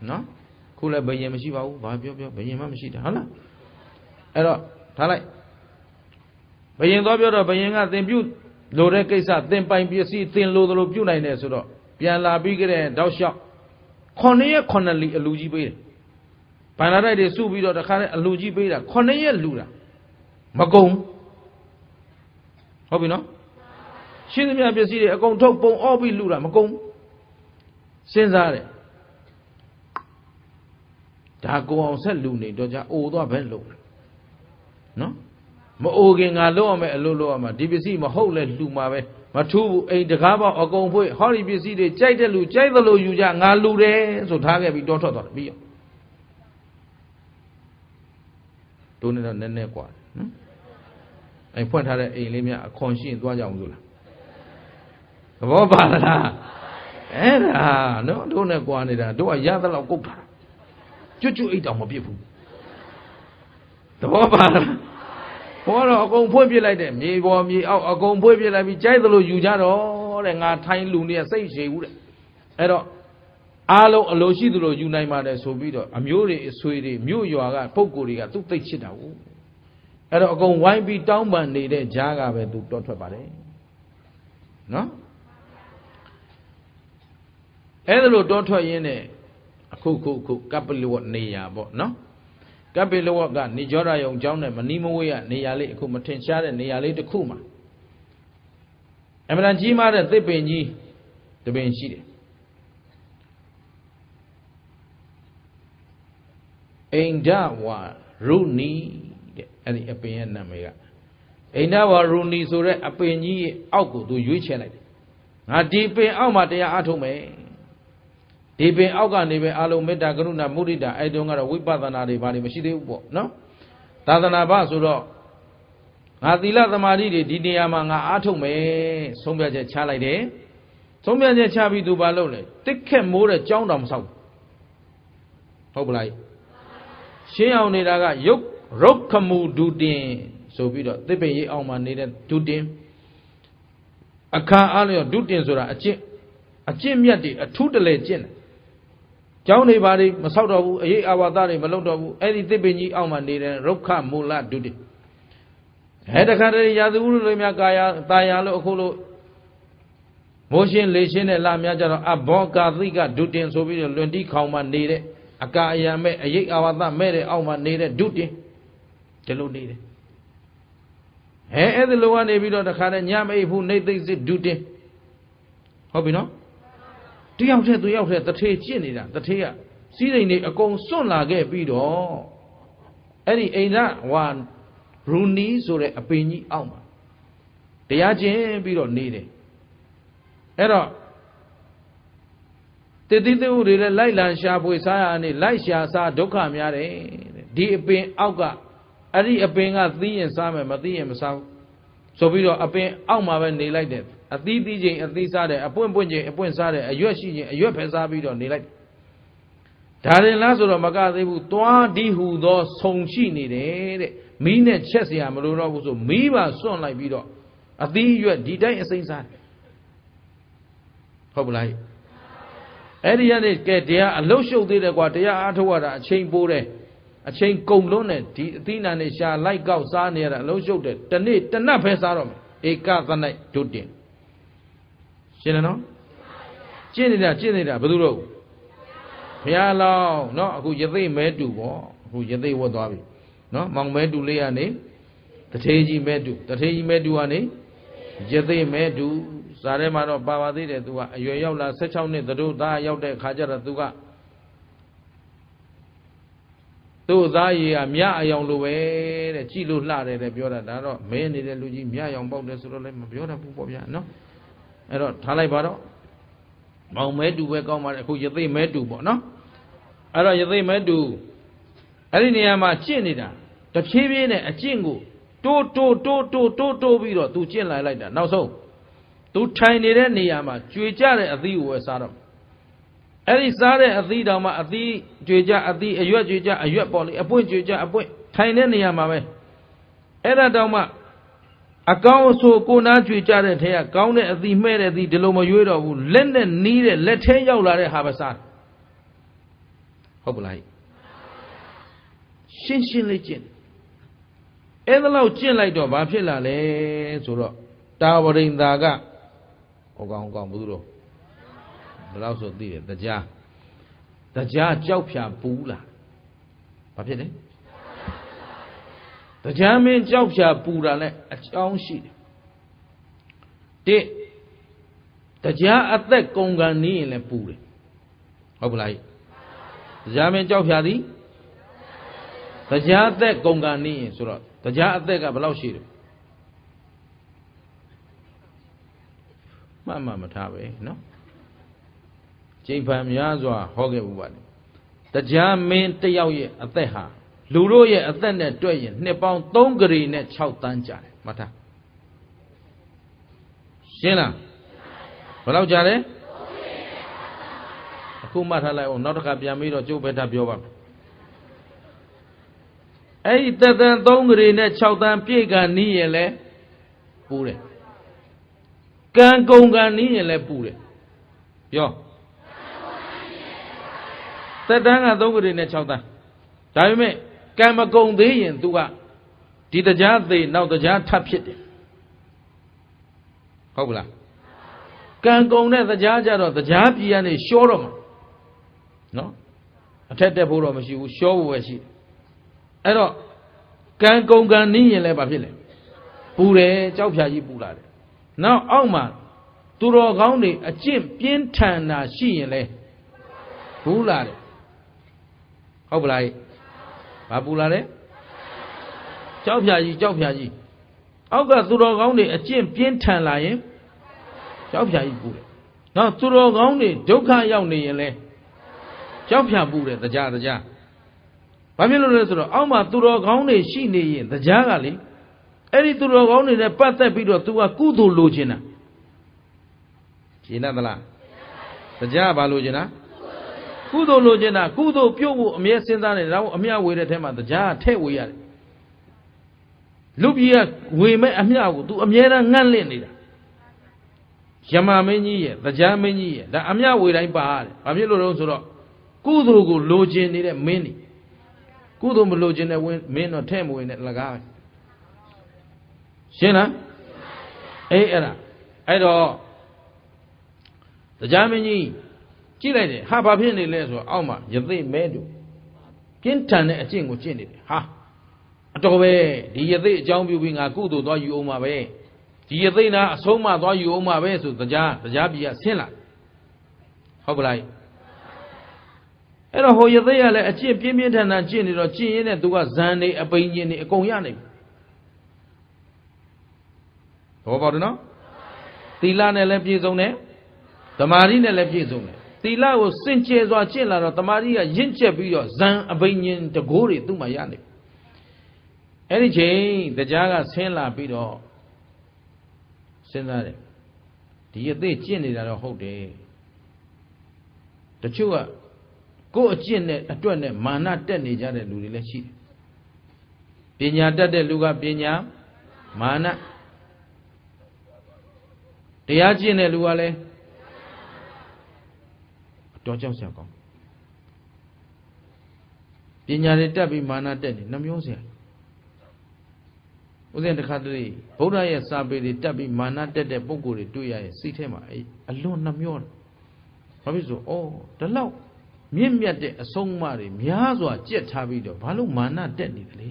နော်ခုလည်းဘယင်မရှိပါဘူးဘာပြောဘယင်မှမရှိတာဟုတ်လားအဲ့တော့ထားလိုက် ရင်သွားပြောတော့ဘယင်ကသင်ပြုလိုတဲ့ကိစ္စသင်ပိုင်ပစ္စည်းသင်လိုသလိုပြုနိုင်တယ်ဆိုတော့ပြန်လာပြီးကြတဲ့တောက်လျှောက်9 ရက် 9 လီအလူကြီးပေးတယ်ဘန္နာတိုက်တွေစုပြီးတော့တခါနဲ့အလူကြီးပေးတာ9 ရက်လူတာမကုန်ဟုတ်ပြီနော်ရှင်းသမျှပစ္စည်းတွေအကုန်ထုတ်ပုံအော့ပြီးလူတာမကုန်စဉ်းစားတယ်ဒါကိုအောင်ဆက်လူနေတော့じゃအိုသွားပဲလို့နော်မအိုခင်ငါလို့ရမယ်အလို့လို့ရမှာဒီပစ္စည်းမဟုတ်လဲလူမှာပဲမထူးဘူးအိမ်တကားပေါက်အကုန်ဖွင့်ဟောဒီပစ္စည်းတွေကြိုက်တဲ့လူကြိုက်သလိုယူကြငါလူတယ်ဆိုထားခဲ့ပြီးတောထွက်သွားတယ်ပြီးရောတို့နေတော့နည်းနည်းกว่าနော်အိမ်ဖွင့်ထားတဲ့အိမ်လေးများအခွန်ရှိရင်သွားကြအောင်ဆိုလားသဘောပါလားအဲ့ဒါနော်တို့နဲ့กว่าနေတာတို့ကရသလောက်ကုတ်တာကျွတ်ကျွတ်အိတ်တောင်မပြစ်ဘူးသဘောပါလားဘောတော့အကုန်ဖွင့်ပြလိုက်တယ်မြေပေါ်မြေအောက်အကုန်ဖွင့်ပြလိုက်ပြီးကြိုက်သလိုယူကြတော့တဲ့ငါထိုင်းလူနေစိတ်ရှည်ဘူးတဲ့အဲ့တော့အားလုံးအလိုရှိသလိုယူနိုင်ပါတယ်ဆိုပြီးတော့အမျိုးတွေအဆွေတွေမြို့ရွာကပုဂ္ဂိုလ်တွေကသူ့သိချစ်တာဟုတ်အဲ့တော့အကုန်ဝိုင်းပြီးတောင်းပန်နေတဲ့ဂျားကပဲသူတောထွက်ပါတယ်နော်အဲ့ဒါလို့တောထွက်ရင်းနဲ့အခုကပ္ပလဝတ်နေရာပေါ့နော်ကပ္ပလဝတ်ကနေကြောရယုံကျောင်းနဲ့မနီးမဝေးကနေရာလေးအခုမထင်ရှားတဲ့နေရာလေးတစ်ခုမှာအမှန်တန်ကြီးမားတဲ့သစ်ပင်ကြီးတပင်ရှိတယ်အိန္ဒဝါရုဏီတဲ့အဲ့ဒီအပင်ရဲ့နာမည်ကအိန္ဒဝါရုဏီဆိုတဲ့အပင်ကြီးရဲ့အောက်ကိုသူရွေးချယ်လိုက်တယ်ငါဒီပင်အောက်မှာတရားအားထုတ်မယ်ဒီပင်အောက်ကနေပဲအလုံးမေတ္တာကရုဏာမုဒိတာအဲ့တုန်းကတော့ဝိပဿနာတွေဘာတွေမရှိသေးဘူးပေါ့နော်သာသနာ့ဘဆိုတော့ငါသီလသမာဓိတွေဒီနေရာမှာငါအားထုတ်မယ်ဆုံးဖြတ်ချက်ချလိုက်တယ်ဆုံးဖြတ်ချက်ချပြီးသူဘာလုပ်လဲတစ်ခက်မိုးတဲ့ကြောင်းတောင်မဆောက်ဟုတ်ပလားရှင်းအောင်နေတာကယုတ်ရုတ်ခမူဒုတင်ဆိုပြီးတော့သစ်ပင်ရိပ်အောင်မှာနေတဲ့ဒုတင်အခါအားလျော်ဒုတင်ဆိုတာအကျင့်မြတ်တွေအထူးတလဲကျင့်တယ်ကျောင်းတွေဘာတွေမဆောက်တော့ဘူးအရေးအာဝါဒတွေမလုပ်တော့ဘူးအဲ့ဒီသစ်ပင်ကြီးအောက်မှာနေတဲ့ရုတ်ခမူလဒုတင်အဲ့တခါတည်းရာဇဝုလူတွေများကာယတာယာလို့အခုလို့မိုးရှင်းလေရှင်းနဲ့လာများကြတော့အဘောကာသိကဒုတင်ဆိုပြီးတော့လွန်တီးခေါင်မှာနေတဲ့အကာအယံမဲ့အရေးအာဝါဒမဲ့တဲ့အောက်မှာနေတဲ့ဒုတင်ဒီလိုနေတယ်အဲ့ဒီလိုကနေပြီးတော့တခါတည်းညမအိပ်ဘူးနေသိစစ်ဒုတင်ဟုတ်ပြီနော်တယောက်တည်းသူရောက်တဲ့တထေကျင့်နေတာတထေကစီးစိမ်တွေအကုန်စွန့်လာခဲ့ပြီးတော့အဲ့ဒီအိန္ဒဝါရူနီဆိုတဲ့အပင်ကြီးအောက်မှာတရားကျင့်ပြီးတော့နေတယ်အဲ့တော့တတိတဝတွေလည်းလိုက်လံရှာဖွေစားရအနေလိုက်ရှာစားဒုက္ခများတယ်ဒီအပင်အောက်ကအဲ့ဒီအပင်ကသီးရင်စားမယ်မသီးရင်မစားဘူးဆိုပြီးတော့အပင်အောက်မှာပဲနေလိုက်တယ်အသီးသီးချင်းအသီးစားတယ်အပွင့်ပွင့်ချင်းအပွင့်စားတယ်အရွက်ရှိချင်းအရွက်ဖယ်စားပြီးတော့နေလိုက်ဒါရင်လားဆိုတော့မကသေးဘူးသွားဒီဟူသောဆုံရှိနေတယ်တဲ့မီးနဲ့ချက်เสียမလို့တော့ဘူးဆိုမီးပါစွန့်လိုက်ပြီးတော့အသီးရွက်ဒီတိုင်းအစိမ့်စားဟုတ်ပလားအဲ့ဒီကနေကဲတရားအလုတ်ရှုပ်သေးတယ်ကွာတရားအားထုတ်ရတာအချိန်ပိုးတယ်အချိန်ကုန်လွန်းတယ်ဒီအသီးနာနဲ့ရှာလိုက်ကောက်စားနေရတာအလုတ်ရှုပ်တယ်တနေ့တနတ်ဖဲစားတော့မယ်ဧကသ၌ဒုတင်ရှင်းတယ်နော်ကျင့်နေတာဘယ်သူတော့ဘုရားလောင်းเนาะအခုယသိမဲတူပေါ့အခုယသိဝတ်သွားပြီเนาะမောင်မဲတူလေးကနေတထေကြီးမဲတူကနေယသိမဲတူဇာထဲမှာတော့ပါပါသေးတယ်သူကအရွယ်ရောက်လာ16နှစ်သတို့သားရောက်တဲ့ခါကျတော့သူကသူ့သားကြီးကမြအယောင်လိုပဲတဲ့ကြည့်လို့လှတယ်တဲ့ပြောတာဒါတော့မဲနေတဲ့လူကြီးမြအယောင်ပေါက်တယ်ဆိုတော့လည်းမပြောတတ်ဘူးပေါ့ဗျာနော်အဲ့တော့ထားလိုက်ပါတော့မောင်မဲတူပဲကောင်းပါတယ်အခုယသိမဲတူပေါ့နော်အဲ့တော့ယသိမဲတူအဲ့ဒီနေရာမှာကျင့်နေတာတဖြည်းဖြည်းနဲ့အကျင့်ကိုတိုးပြီးတော့သူကျင့်လိုက်တာနောက်ဆုံးသူထိုင်နေတဲ့နေရာမှာကြွေကြတဲ့အသီးကိုပဲစားတော့အဲ့ဒီစားတဲ့အသီးတောင်မှအသီးကြွေကြအသီးအရွက်ကြွေကြအရွက်ပေါ့လေအပွင့်ကြွေကြအပွင့်ထိုင်တဲ့နေရာမှာပဲအဲ့ဒါတောင်မှအကောင်းအဆိုးကိုနားကြွေကြတဲ့ထဲကကောင်းတဲ့အသီးမှဲ့တဲ့အသီးဒီလိုမရွေးတော့ဘူးလက်နဲ့နီးတဲ့လက်ထဲရောက်လာတဲ့ဟာပဲစားဟုတ်ပလားရှင်းလေးကျင့် အဲ့ဒါလောက်ကျင့်လိုက်တော့ဘာဖြစ်လာလဲဆိုတော့တာဝရိန္ဒာကဟောကောင်းဘုသူတို့ဘယ်လောက်ဆိုသိတယ်တရားကြောက်ဖြာပူးလာဘာဖြစ်လဲတရားမင်းကြောက်ဖြာပူတာလဲအကြောင်းရှိတယ်တရားအသက်ကုန်ကန်နေရင်လည်းပူတယ်ဟုတ်ပလားတရားမင်းကြောက်ဖြာသည်တရားအသက်ကုန်ကန်နေရင်ဆိုတော့တရားအသက်ကဘယ်လောက်ရှိတယ်မှတ်မထားပဲနော်ကျိန်ဖန်များစွာဟောခဲ့ဘူးပါလေတရားမင်းတယောက်ရဲ့အသက်ဟာလူတို့ရဲ့အသက်နဲ့တွက်ရင်နှစ်ပေါင်း3ဂရီနဲ့6တန်းကြာတယ်မှတ်ထားရှင်းလားဘယ်လောက်ကြာလဲအခုမှတ်ထားလိုက်အောင်နောက်တစ်ခါပြန်ပြီးတော့ကျုပ်ဘက်ထပြောပါမယ်အဲ့ဒီသက်တမ်း3ဂရီနဲ့6တန်းပြည့်ကန်နီးရင်လဲပူတယ်ကံကုန်ကန်နီးရင်လဲပူတယ်ပြောသက်တမ်းက3ဂရီနဲ့6တန်းဒါပေမဲ့ကံမကုန်သေးရင် तू ကဒီတရားသေးနောက်တရားထပ်ဖြစ်တယ်ဟုတ်ပလားကံကုန်တဲ့တရားကြတော့တရားပြည်ကနေရှောတော့မှာနော်အထက်တက်ဖို့တော့မရှိဘူးရှောဖို့ပဲရှိတယ်အဲ့တော့ကံကုန်ကံနီးရင်လည်းဘာဖြစ်လဲပူတယ်ကြောက်ဖြာကြီးပူလာတယ်နောက်အောက်မှာသူတော်ကောင်းတွေအကျင့်ပြင်းထန်တာရှိရင်လည်းဘူးလာတယ်ဟုတ်ပလားဘာပူလာလဲကြောက်ဖြာကြီးအောက်ကသူတော်ကောင်းတွေအကျင့်ပြင်းထန်လာရင်ကြောက်ဖြာကြီးပူတယ်နောက်သူတော်ကောင်းတွေဒုက္ခရောက်နေရင်လည်းကြောက်ဖြာပူတယ်တရားဘာဖြစ်လို့လဲဆိုတော့အောက်မှာသူတော်ကောင်းတွေရှိနေရင်တရားကလေအဲ့ဒီသူတော်ကောင်းတွေနဲ့ပတ်သက်ပြီးတော့ तू ကကုသိုလ်လိုချင်တာရှင်းသလားတရားဘာလိုချင်တာကုသိုလ်လိုချင်တာကုသိုလ်ပြုတ်ဖို့အမြဲစဉ်းစားနေတော့အမြဝေတဲ့ထဲမှာတရားကထည့်ဝေရတယ်လူပြည်ကဝေမဲ့အမြကို तू အမြဲတမ်းငန့်လင့်နေတာယမမင်းကြီးရဲ့တရားမင်းကြီးရဲ့ဒါအမြဝေတိုင်းပါရတယ်ဘာဖြစ်လို့လဲဆိုတော့ကုသိုလ်ကိုလိုချင်နေတဲ့မင်းတွေကုသိုလ်မလိုချင်တဲ့မင်းတော့ထဲ့မဝင်နဲ့လကားပဲရှင်းလားအဲ့တော့တရားမင်းကြီးကြည့်လိုက်တယ်ဟာဘာဖြစ်နေလဲဆိုတော့အောက်မှာယသိမဲတူပြင်းထန်တဲ့အကျင့်ကိုကျင့်နေတယ်ဟာအတော်ပဲဒီယသိအကြောင်းပြုပြီးငါကုသိုလ်သွားယူအောင်ပါပဲဒီယသိနာအဆုံးမသွားယူအောင်ပါပဲဆိုတရားပြည်ကဆင်းလာဟုတ်ပလားအဲ့တော့ဟိုယသိကလည်းအကျင့်ပြင်းထန်ကျင့်နေတော့ကျင့်ရင်းနဲ့သူကဇန်နေအပိန်ကျင်နေအကုန်ရနေပြီဘောပေါတယ်နော်သီလနဲ့လည်းပြည့်စုံတယ်သမာဓိနဲ့လည်းပြည့်စုံတယ်သီလကိုစင်ကြယ်စွာကျင့်လာတော့သမာဓိကရင့်ကျက်ပြီးတော့ဇန်အပိန်ကျင်တကိုးတွေသူ့မှာရနေပြီအဲ့ဒီချိန်တရားကဆင်းလာပြီးတော့စဉ်းစားတယ်ဒီအသေးကျင့်နေတာတော့ဟုတ်တယ်တချို့ကကိုယ်အကျင့်နဲ့အတွက်နဲ့မာနတက်နေကြတဲ့လူတွေလည်းရှိတယ်ပညာတတ်တဲ့လူကပညာမာနတရားကျင့်တဲ့လူကလည်းတော်ကြောက်စရာကောင်းပညာတွေတက်ပြီးမာနတက်နေနှမျိုးစရာဥစဉ်တစ်ခါတည်းဗုဒ္ဓရဲ့စာပေတွေတက်ပြီးမာနတက်တဲ့ပုံကိုယ်တွေတွေ့ရရင်စိတ်ထဲမှာအလွန်နှမျိုးတယ်ဘာဖြစ်ဆိုဒီလောက်မြင့်မြတ်တဲ့အဆုံးအမတွေများစွာကြက်ထားပြီးတော့ဘာလို့မာနတက်နေသလဲ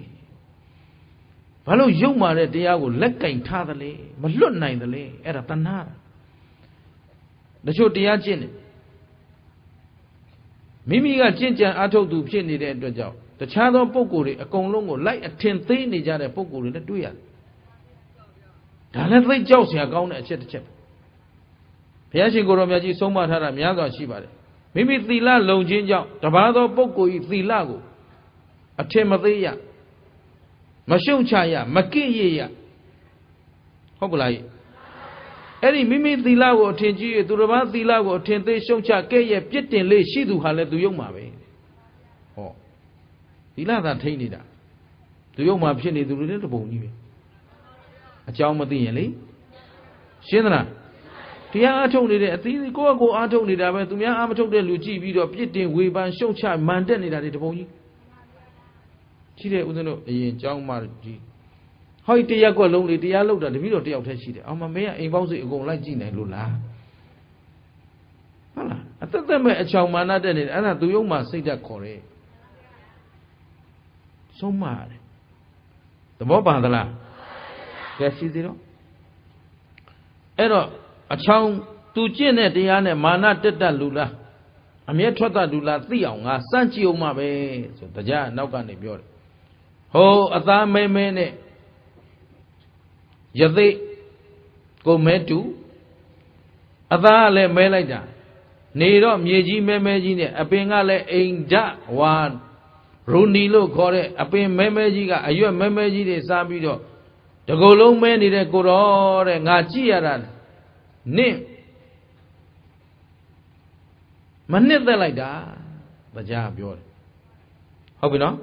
ဘာလို့ယုံမာတဲ့တရားကိုလက်ကင်ထားသလဲမလွတ်နိုင်သလဲအဲ့ဒါတဏှာတချို့တရားကျင့်တယ်မိမိကကျင့်ကြံအားထုတ်သူဖြစ်နေတဲ့အတွက်ကြောင့်တခြားသောပုဂ္ဂိုလ်တွေအကုန်လုံးကိုလိုက်အထင်သေးနေကြတဲ့ပုဂ္ဂိုလ်တွေနဲ့တွေ့ရတယ်ဒါလည်းသိကြောက်စရာကောင်းတဲ့အချက်တစ်ချက်ဘုရားရှင်ကိုရောမြတ်ကြီးဆုံးမထားတာများစွာရှိပါတယ်မိမိသီလလုံခြင်းကြောင့်တပါးသောပုဂ္ဂိုလ်ဤသီလကိုအထင်မသေးရမရှုံချရမကင့်ရရဟုတ်ပလားအဲ့ဒီမိမိသီလကိုအထင်ကြီးရသူတစ်ပါးသီလကိုအထင်သေးရှုံချကဲ့ရဲ့ပြစ်တင်လေးရှိသူဟာလည်းသူယုံမှာပဲဟောသီလသာထိန်းနေတာသူယုံမှာဖြစ်နေသူတွေလည်းတပုံကြီးပဲအကြောင်းမသိရင်လေရှင်းသလားတရားအားထုတ်နေတဲ့အသီးကိုယ့်အကိုအားထုတ်နေတာပဲသူများအားမထုတ်တဲ့လူကြည့်ပြီးတော့ပြစ်တင်ဝေဖန်ရှုံချမန်တက်နေတာတွေတပုံကြီးရှိတဲ့ဦးဇင်းတို့အရင်အကြောင်းမှကြီး ဟောဒီတရားကွက်လုံးလေးတရားလောက်တာတပည့်တော်တယောက်တည်းရှိတယ်အောင်မမင်းကအိမ်ပေါင်းစိတ်အကုန်လိုက်ကြည့်နိုင်လို့လားဟုတ်လားအသက်သက်မဲ့အချောင်မာနတက်နေတယ်အဲ့ဒါသူယုံမှစိတ်ဓာတ်ခေါ်တယ်ဆုံးမရတယ်သဘောပါသလားကဲရှိသေးတော့အဲ့တော့အချောင်သူကျင့်တဲ့တရားနဲ့မာနတက်တတ်လူလားအမျက်ထွက်တတ်လူလားသိအောင်ငါစမ်းကြည့်အောင်မှပဲဆိုတရားနောက်ကနေပြောတယ်ဟိုအသားမဲမဲနဲ့ယသိကိုမဲတူအသားလည်းမဲလိုက်တာနေတော့မြေကြီးမဲမဲကြီးနဲ့အပင်ကလည်းအိမ်ဓဝါရူနီလို့ခေါ်တဲ့အပင်မဲမဲကြီးကအရွက်မဲမဲကြီးတွေစားပြီးတော့တကူလုံးမဲနေတဲ့ကိုတော့တဲ့ငါကြည့်ရတာနင့်မနှစ်သက်လိုက်တာတရားပြောတယ်ဟုတ်ပြီနော်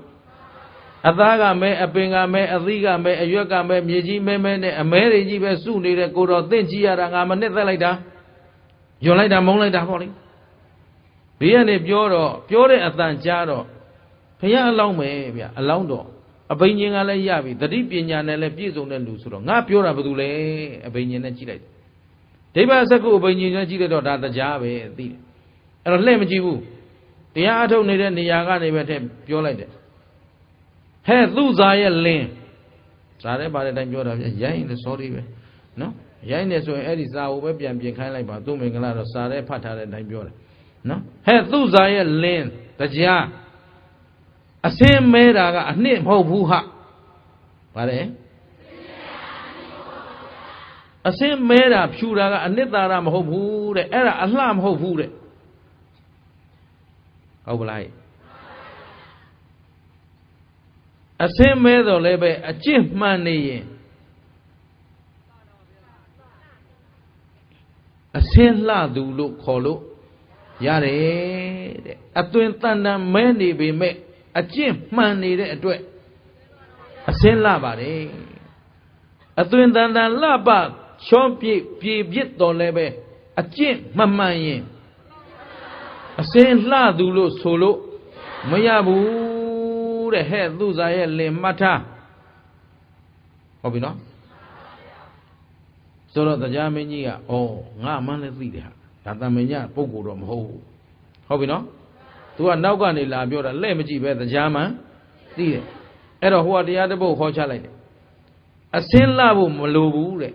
အသားကမဲအပင်ကမဲအသီးကမဲအရွက်ကမဲမြေကြီးမဲမဲနဲ့အမဲတွေကြီးပဲစုနေတဲ့ကိုတော့သင့်ကြည့်ရတာငါမနှစ်သက်လိုက်တာယွန်လိုက်တာမုန်းလိုက်တာပေါ့လေဘေးကနေပြောတော့ပြောတဲ့အတန်ကြားတော့ဘုရားအလောင်းပဲဗျအလောင်းတော့အဘိညာဉ်ကလည်းရပြီတတိပညာနဲ့လည်းပြည့်စုံတဲ့လူဆိုတော့ငါပြောတာဘာလို့လဲအဘိညာဉ်နဲ့ကြည့်လိုက်ဒိဗ္ဗစက္ကုအဘိညာဉ်နဲ့ကြည့်လိုက်တော့ဒါတရားပဲသိတယ်အဲ့တော့လှည့်မကြည့်ဘူးတရားအထုတ်နေတဲ့နေရာကနေပဲထည့်ပြောလိုက်တယ်ဟဲ့သူ့ဇာရဲ့လင်းဇာတဲ့ပါတဲ့အတိုင်းပြောတာဗျရိုင်းတယ် sorry ပဲနော်ရိုင်းနေဆိုရင်အဲ့ဒီဇာကိုပဲပြန်ပြင်ခိုင်းလိုက်ပါသူ့မင်္ဂလာတော့ဇာတဲ့ဖတ်ထားတဲ့အတိုင်းပြောတယ်နော်ဟဲ့သူ့ဇာရဲ့လင်းတရားအစင်းမဲတာကအနှစ်မဟုတ်ဘူးဟာပါတယ်အစင်းမဲတာဖြူတာကအနှစ်သာရမဟုတ်ဘူးတဲ့အဲ့ဒါအလှမဟုတ်ဘူးတဲ့ဟုတ်ပလားအစင်းမဲတော့လည်းပဲအကျင့်မှန်နေရင်အစင်းလှသူလို့ခေါ်လို့ရတယ်တဲ့အသွင်တန်တန်မဲနေပေမဲ့အကျင့်မှန်နေတဲ့အတွက်အစင်းလှပါတယ်အသွင်တန်တန်လှပချောပြည့်ပြည့်ပြစ်တော်လည်းပဲအကျင့်မမှန်ရင်အစင်းလှသူလို့ဆိုလို့မရဘူးတဲ့ဟဲ့သူစားရဲ့လင်မှတ်ထားဟုတ်ပြီနော်ဆိုတော့တရားမင်းကြီးကဩငါမှန်းလည်းသိတယ်ဟာဒါတမန်ကြီးပုဂ္ဂိုလ်တော့မဟုတ်ဘူးဟုတ်ပြီနော်သူကနောက်ကနေလာပြောတာလက်မကြည့်ပဲတရားမှန်သိတယ်အဲ့တော့ဟိုကတရားတစ်ပုဒ်ခေါ်ချလိုက်တယ်အစင်းလှဖို့မလိုဘူးတဲ့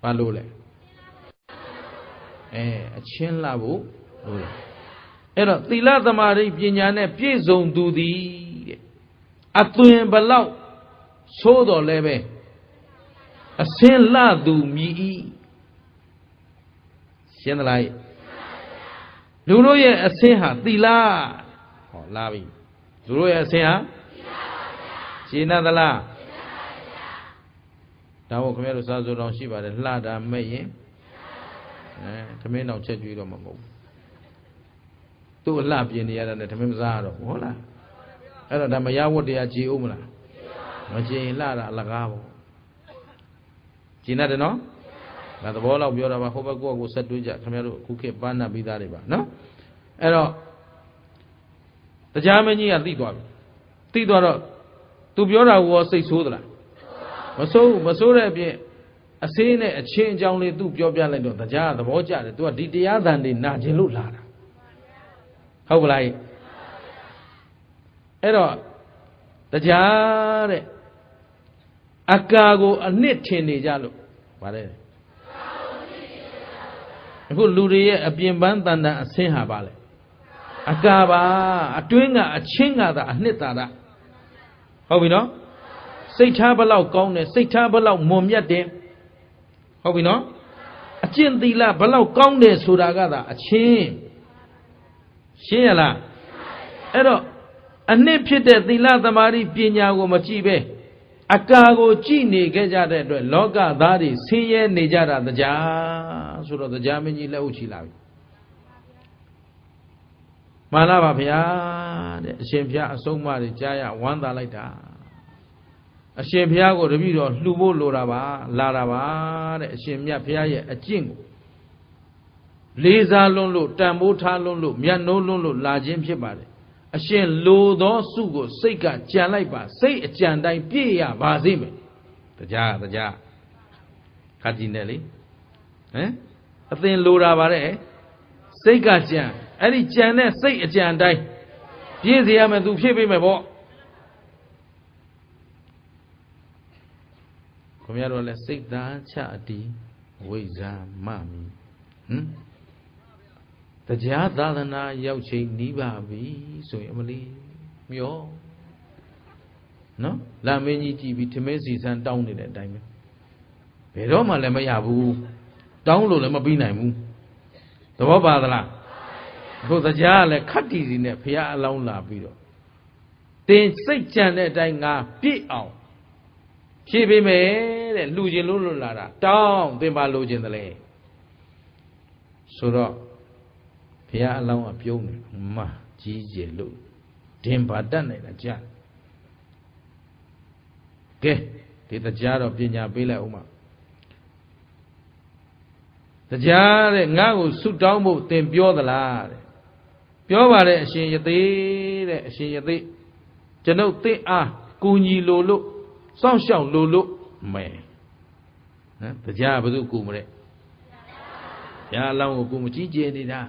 ဘာလို့လဲအချင်းလှဖို့လို့အဲ့တော့သီလသမာဓိပညာနဲ့ပြည့်စုံသူသည်တဲ့အသွင်ဘလောက်သိုးတော်လည်းပဲအစင်းလှသူမြည်ဤရှင်းသလားလူတို့ရဲ့အစင်းဟာသီလဟောလာပြီလူတို့ရဲ့အစင်းဟာရှင်းသလားဒါမို့ခင်ဗျားတို့စားစုတော်ရှိပါတယ်လှတာမဲ့ရင်သမင်းတော်ချက်ကြွေးတော့မှာမဟုတ်ဘူးသူ့အလှပြင်နေရတာနဲ့သမင်းမစားတော့ဟုတ်လားအဲ့တော့ဒါမရဝတ်တရားကြည်ဦးမလားမကြည်လှတာအလကားပေါ့ကြည်နေတယ်နော်ဒါသဘောလောက်ပြောတာပါဟိုဘက်ကိုဆက်တွေးကြခင်ဗျားတို့အခုခေတ်ပန်းနာပြီးသားတွေပါနော်အဲ့တော့တရားမင်းကြီးကသိသွားပြီသိသွားတော့သူပြောတာကိုစိတ်ဆိုးသလားမဆိုးမဆိုးတဲ့အပြင်အစင်းနဲ့အချင်းအကြောင်းလေးသူပြောပြလိုက်တော့တရားသဘောကျတယ်သူကဒီတရားသံတွေနာကျင်လို့လာတာဟုတ်ကလားအဲ့တော့တရားတဲ့အကာကိုအနှစ်ထင်နေကြလို့ဗါလဲအခုလူတွေရဲ့အပြင်ပန်းတန်တန်အစင်းဟာပါလေအကာပါအတွင်းကအချင်းကသာအနှစ်သာတာဟုတ်ပြီနော်စိတ်ထားဘလောက်ကောင်းတယ်စိတ်ထားဘလောက်မွန်မြတ်တယ်ဟုတ်ပြီနော်အကျင့်သီလဘလောက်ကောင်းတယ်ဆိုတာကသာအချင်းရှင်းရလားအဲ့တော့အနှစ်ဖြစ်တဲ့သီလသမာဓိပညာကိုမကြည့်ပဲအကာကိုကြည့်နေခဲ့ကြတဲ့အတွက်လောကသားတွေဆင်းရဲနေကြတာတရားဆိုတော့တရားမင်းကြီးလက်ဥချီလာပြီမှန်လားပါဗျာတဲ့အရှင်ဘုရားအဆုံးအမတွေကြားရဝမ်းသာလိုက်တာအရှင်ဘုရားကိုတပည့်တော်လှူဖို့လိုတာပါလာတာပါတဲ့အရှင်မြတ်ဘုရားရဲ့အကျင့်ကိုလေးစားလွန်းလို့တန်ဖိုးထားလွန်းလို့မြတ်နိုးလွန်းလို့လာခြင်းဖြစ်ပါတယ်အရှင်လိုသောစုကိုစိတ်ကကြံလိုက်ပါစိတ်အကြံတိုင်းပြည့်ရပါစေမယ် တရားခါကြည့်နေလေဟမ်အသင်လိုတာပါတဲ့စိတ်ကကြံအဲ့ဒီကြံတဲ့စိတ်အကြံတိုင်းပြည့်စေရမယ်သူဖြည့်ပေးမယ်ပေါ့ခင်ဗျားတို့လည်းစိတ်သားချအတီးဝိဇာမမီတရားသာသနာရောက်ချိန်နီးပါပြီဆိုရင်အမလီမျောနော်လာမင်းကြီးကြည့်ပြီးထမင်းစီစမ်းတောင်းနေတဲ့အတိုင်းပဲဘယ်တော့မှလည်းမရဘူးတောင်းလို့လည်းမပြီးနိုင်ဘူးသဘောပါသလားအခုတရားကလည်းခတ်တီစီနဲ့ဖះအလောင်းလာပြီးတော့တင်စိတ်ကြံတဲ့အတိုင်းငါပြည့်အောင်ဖြည့်ပေးမယ်တဲ့လူချင်းလို့လာတာတောင်းသင်ပါလိုချင်တယ်လေဆိုတော့ဖះအလောင်းကပြုံးတယ်မကြီးကျယ်လို့ဒင်ပါတတ်နိုင်တာကြားကဲဒီတရားတော့ပညာပေးလိုက်ဦးမှာတရားတဲ့ငါ့ကိုဆုတောင်းဖို့သင်ပြောသလားတဲ့ပြောပါတယ်အရှင်ယသိတဲ့အရှင်ယသိကျွန်ုပ်သင်အားကူညီလိုလို့စောင့်ရှောက်လိုလို့မယ်ဟမ်တရားဘယ်သူကူမလဲဘုရားအလောင်းကိုကူမကြီးကျယ်နေတာ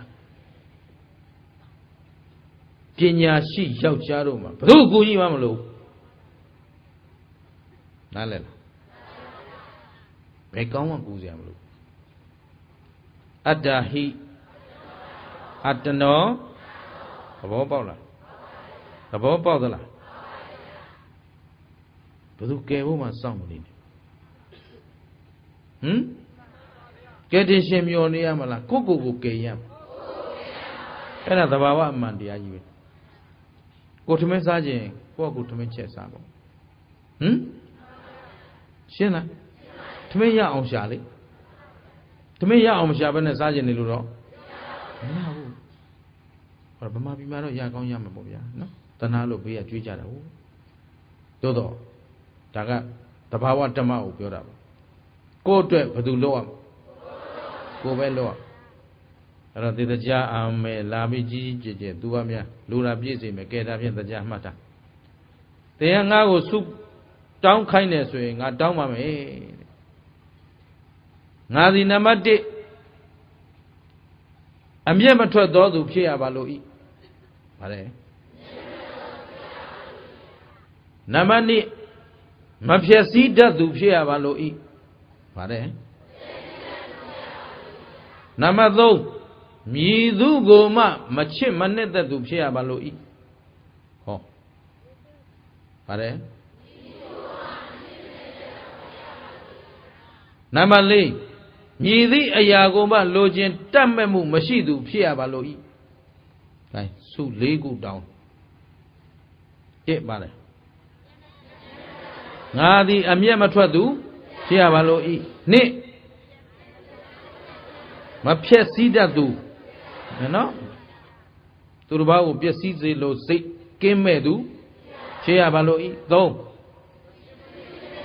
ပညာရှိယောက်ျားတို့မှာဘယ်သူကူညီမှမလို့နားလဲလားဘယ်ကောင်းမှကူစရာမလိုအတ္တဟိအတ္တနောသဘောပေါက်လားသဘောပေါက်သလားဘယ်သူကယ်ဖို့မှစောင့်မနေနဲ့ကယ်တင်ရှင်မျောနေရမလားကိုကယ်ရမယ်အဲ့ဒါသဘာဝအမှန်တရားကြီးပဲကိုထမင်းစားခြင်းကိုထမင်းချက်စားပေါ့ရှင်းလားထမင်းရအောင်ရှာလေထမင်းရအောင်မရှာဘဲနဲ့စားခြင်းနေလို့တော့မရဘူးဟောဗမာပြည်မှာတော့ရကောင်းရမှာပေါ့ဗျာနော်တဏှာလို့ဘေးကကြွေးကြတာဟုတ်တိုးတော့ဒါကတဘာဝဓမ္မကိုပြောတာပါကိုယ့်အတွက်ဘယ်သူလုပ်ရမလဲကိုယ်ပဲလုပ်ရအဲ့တော့ဒီတရားအာမဲလာပြီးကြီးကျယ်သူကများလူလာပြည့်စုံမယ်ကဲဒါဖြင့်တရားမှတ်တာတရားငါ့ကိုစုတောင်းခိုင်းတယ်ဆိုရင်ငါတောင်းပါမယ်ငါဒီနံပါတ်1အမျက်မထွက်သောသူဖြစ်ရပါလို့ဤဗါလဲနံပါတ်2မဖြည့်စည်းတတ်သူဖြစ်ရပါလို့ဤဗါလဲနံပါတ်3မြည်သူကိုမှမချစ်မနှစ်သက်သူဖြစ်ရပါလို့ဤဟောဗါလဲနံပါတ်4မြည်သည့်အရာကိုမှလိုချင်တတ်မဲ့မှုမရှိသူဖြစ်ရပါလို့ဤ။ဒါစု၄ခုတောင်းတစ်ပါလေငါသည်အမျက်မထွက်သူဖြစ်ရပါလို့ဤနှစ်မဖြက်စီးတတ်သူနော်သူတစ်ပါးကိုပျက်စီးစေလို့စိတ်ကင်းမဲ့သူဖြစ်ရပါလို့ဤသုံး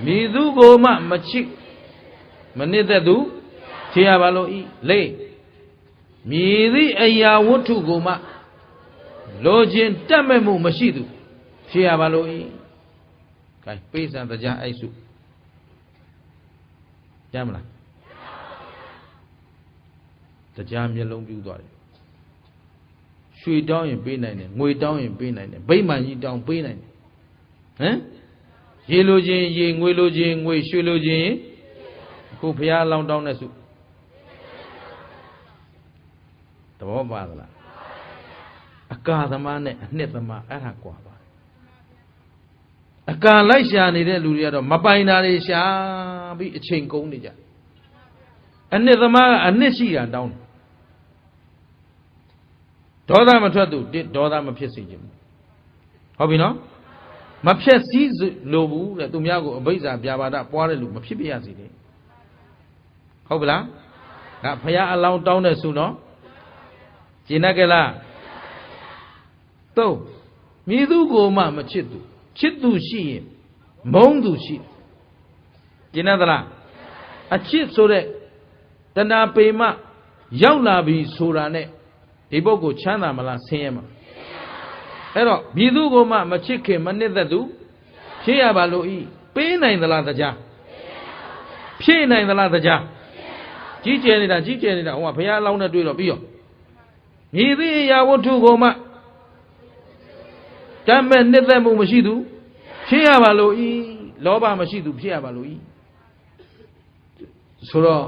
မြည်သူကိုမှမချစ်မနစ်သက်သူဖြစ်ရပါလို့ဤလေးမြည်သည့်အရာဝတ္ထုကိုမှလိုချင်တတ်မဲ့မှုမရှိသူဖြစ်ရပါလို့ဤကဲပိဿံတရားအိုက်စုကြမ်းမလားတရားမျက်လုံးပြူသွားတယ်ရွှေတောင်းရင်ပေးနိုင်တယ်ငွေတောင်းရင်ပေးနိုင်တယ်ဗိမာန်ကြီးတောင်းပေးနိုင်တယ်ဟမ်ရေလိုခြင်းရေငွေလိုခြင်းငွေရွှေလိုခြင်းခုဘုရားလောင်းတောင်းတဲ့စုသဘောပါသလားအကာသမားနဲ့အနှစ်သမားအဲ့ဒါကွာပါအကာလိုက်ရှာနေတဲ့လူတွေကတော့မပိုင်တာတွေရှာပြီးအချိန်ကုန်နေကြအနှစ်သမားကအနှစ်ရှိတာတောင်းတယ်ဒေါသမထွက်သူဒေါသမဖြစ်စေခြင်းဟုတ်ပြီနော်မဖြစ်စည်းလို့ဘူးတဲ့သူများကိုအဘိဇ္ဇာပြာပါဒပွားတဲ့လူမဖြစ်ပြရစီတယ်ဟုတ်ပြီလားဒါဘုရားအလောင်းတောင်းတဲ့ဆုနော်ကျင်တတ်ကြလားသုံးမြည်သူကိုမှမချစ်သူချစ်သူရှိရင်မုန်းသူရှိကျင်တတ်သလားအချစ်ဆိုတဲ့တဏှာပေမရောက်လာပြီဆိုတာနဲ့ဒီပုဂ္ဂိုလ်ချမ်းသာမလားဆင်းရဲမှာအဲ့တော့မြည်သူကိုမှမချစ်ခင်မနစ်သက်သူဖြစ်ရပါလို့ဤပေးနိုင်သလားတရား ဖြစ်နိုင်သလားတရားကြီးကျယ်နေတာဟိုကဘုရားအလောင်းနဲ့တွေ့တော့ပြီးရောမြည်သည့်အရာဝတ္ထုကိုမှတမ်းမဲ့နှစ်သက်မှုမရှိသူဖြစ်ရပါလို့ဤလောဘမရှိသူဖြစ်ရပါလို့ဤဆိုတော့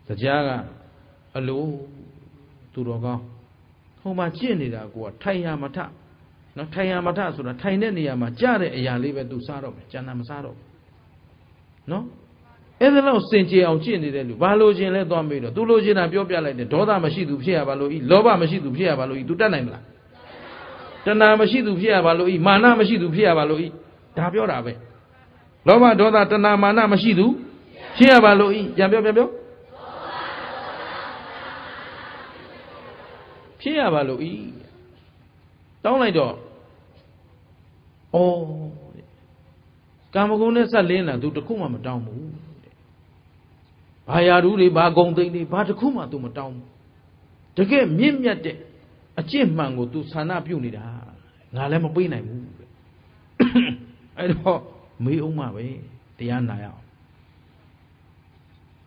တရားကအလိုသူတော်ကောင်းဟိုမှာကျင့်နေတာကိုကထိုင်ရမထနော်ထိုင်ရမထဆိုတာထိုင်တဲ့နေရာမှာကြားတဲ့အရာလေးပဲသူစားတော့မယ်ကျန်တာမစားတော့ဘူးနော်အဲ့ဒါတော့စင်ကြယ်အောင်ကျင့်နေတဲ့လူဘာလို့ခြင်းလဲသွားမေးတော့သူလိုချင်တာပြောပြလိုက်တယ်ဒေါသမရှိသူဖြစ်ရပါလို့ဤလောဘမရှိသူဖြစ်ရပါလို့ဤသူတတ်နိုင်မလားတဏှာမရှိသူဖြစ်ရပါလို့ဤမာနမရှိသူဖြစ်ရပါလို့ဤဒါပြောတာပဲလောဘဒေါသတဏှာမာနမရှိသူဖြစ်ရပါလို့ဤပြန်ပြောဖြစ်ရပါလို့ဤတောင်းလိုက်တော့ဩကာမဂုဏ်နဲ့ဆက်လင်းလာသူတခုမှမတောင်းဘူးဘာယာရုတွေဘာဂုံသိမ့်တွေဘာတခုမှသူမတောင်းဘူးတကယ်မြင့်မြတ်တဲ့အကျင့်မှန်ကိုသူဆန္ဒပြုနေတာငါလည်းမပေးနိုင်ဘူးအဲ့တော့မေးအောင်မှပဲတရားနာရအောင်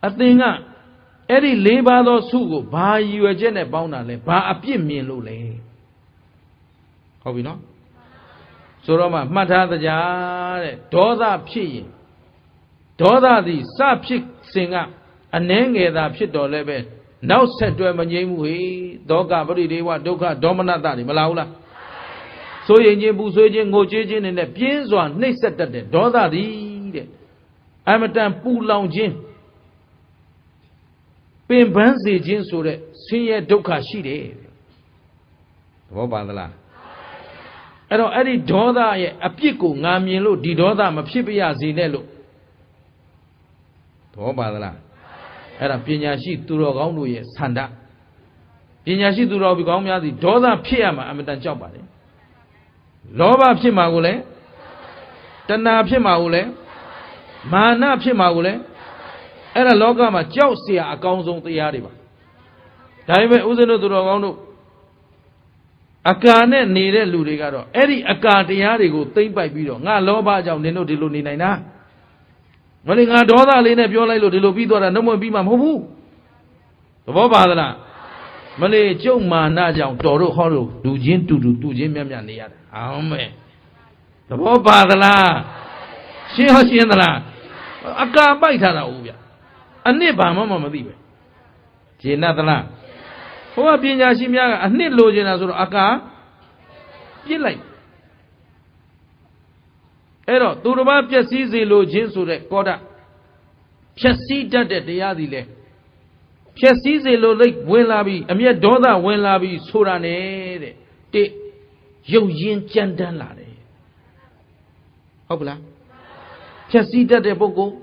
အသင်ကအဲ့ဒီ၄ပါးသောစုကိုဘာရည်ရွယ်ချက်နဲ့ပေါင်းတာလဲဘာအပြစ်မြင်လို့လဲဟုတ်ပြီနော်ဆိုတော့မှမှတ်ထားကြတဲ့ဒေါသဖြစ်ရင်ဒေါသသည်စဖြစ်စဉ်ကအနှဲငယ်သာဖြစ်တော်လဲပဲနောက်ဆက်တွဲမငြိမ်းဘူးဟေဒေါကပရိဒေဝဒုက္ခဒေါမနတတွေမလာဘူးလားဆိုရင်ချင်းပူဆွေးခြင်းငိုကြွေးခြင်းနဲ့ပြင်းစွာနှိပ်စက်တတ်တဲ့ဒေါသသည်တဲ့အမတန်ပူလောင်ခြင်းပင်ပန်းစေခြင်းဆိုတဲ့ဆင်းရဲဒုက္ခရှိတယ်သဘောပါသလားအဲ့တော့အဲ့ဒီဒေါသရဲ့အပြစ်ကိုငါမြင်လို့ဒီဒေါသမဖြစ်ပြရစေနဲ့လို့သဘောပါသလားအဲ့ဒါပညာရှိသူတော်ကောင်းတို့ရဲ့ဆန္ဒပညာရှိသူတော်ကောင်းများသည်ဒေါသဖြစ်ရမှာအမတန်ကြောက်ပါတယ်လောဘဖြစ်မှာကိုလည်းတဏှာဖြစ်မှာကိုလည်းမာနဖြစ်မှာကိုလည်းအဲ့ဒါလောကမှာကြောက်เสียအကောင်းဆုံးတရားတွေပါဒါပေမဲ့ဥစ္စံတို့သူတော်ကောင်းတို့အကာနဲ့နေတဲ့လူတွေကတော့အဲ့ဒီအကာတရားတွေကိုသိမ့်ပိုက်ပြီးတော့ငါလောဘကြောင့်နင်တို့ဒီလိုနေနိုင်တာမလေးငါဒေါသလေးနဲ့ပြောလိုက်လို့ဒီလိုပြီးသွားတာနှုတ်မပြီးမှမဟုတ်ဘူးသဘောပါသလားမလေးကျုပ်မာနကြောင့်တော်တို့ဟောတို့လူချင်းတူချင်းမြတ်မြတ်နေရတယ်အောင်မဲ့သဘောပါသလားရှင်းသလားအကာပိုက်ထားတာဟုတ်ဗျအနှစ်ဘာမှမသိပဲဂျေနတ်သလားဟိုကပညာရှိများကအနှစ်လိုချင်တာဆိုတော့အကာပြစ်လိုက်အဲ့တော့သူတစ်ပါးပျက်စီးစေလိုခြင်းဆိုတဲ့ကောဓဖြက်စီးတတ်တဲ့တရားသည်လေဖြက်စီးစေလိုလိုက်ဝင်လာပြီးအမျက်ဒေါသဝင်လာပြီးဆိုတာနဲ့တဲ့တိရုပ်ရင်းကြမ်းတမ်းလာတယ်ဟုတ်ပလားဖြက်စီးတတ်တဲ့ပုဂ္ဂိုလ်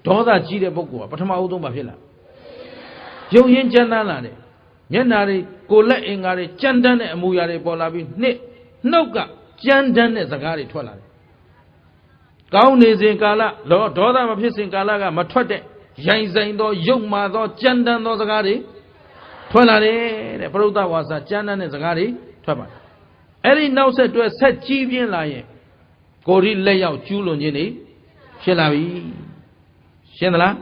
ဒေါသကြီးတဲ့ပုဂ္ဂိုလ်ကပထမဦးဆုံးပါဖြစ်လာရုပ်ရင်းကြမ်းတမ်းလာတယ်မျက်နာတွေကိုလက်အင်္ဂါတွေကြမ်းတမ်းတဲ့အမူအရာတွေပေါ်လာပြီးနှုတ်ကကြမ်းတမ်းတဲ့စကားတွေထွက်လာတယ်ကောင်းနေစဉ်ကာလဒေါသမဖြစ်စဉ်ကာလကမထွက်တဲ့ရိုင်ဆိုင်သောရုပ်မာသောကြမ်းတမ်းသောစကားတွေထွက်လာတယ်တဲ့ပရုဒ္ဓဝါစာကြမ်းတမ်းတဲ့စကားတွေထွက်ပါတယ်အဲ့ဒီနောက်ဆက်တွဲဆက်ကြီးပြင်းလာရင်ကိုရီလက်ရောက်ကျူးလွန်ခြင်းတွေဖြစ်လာပြီရှင်းသလား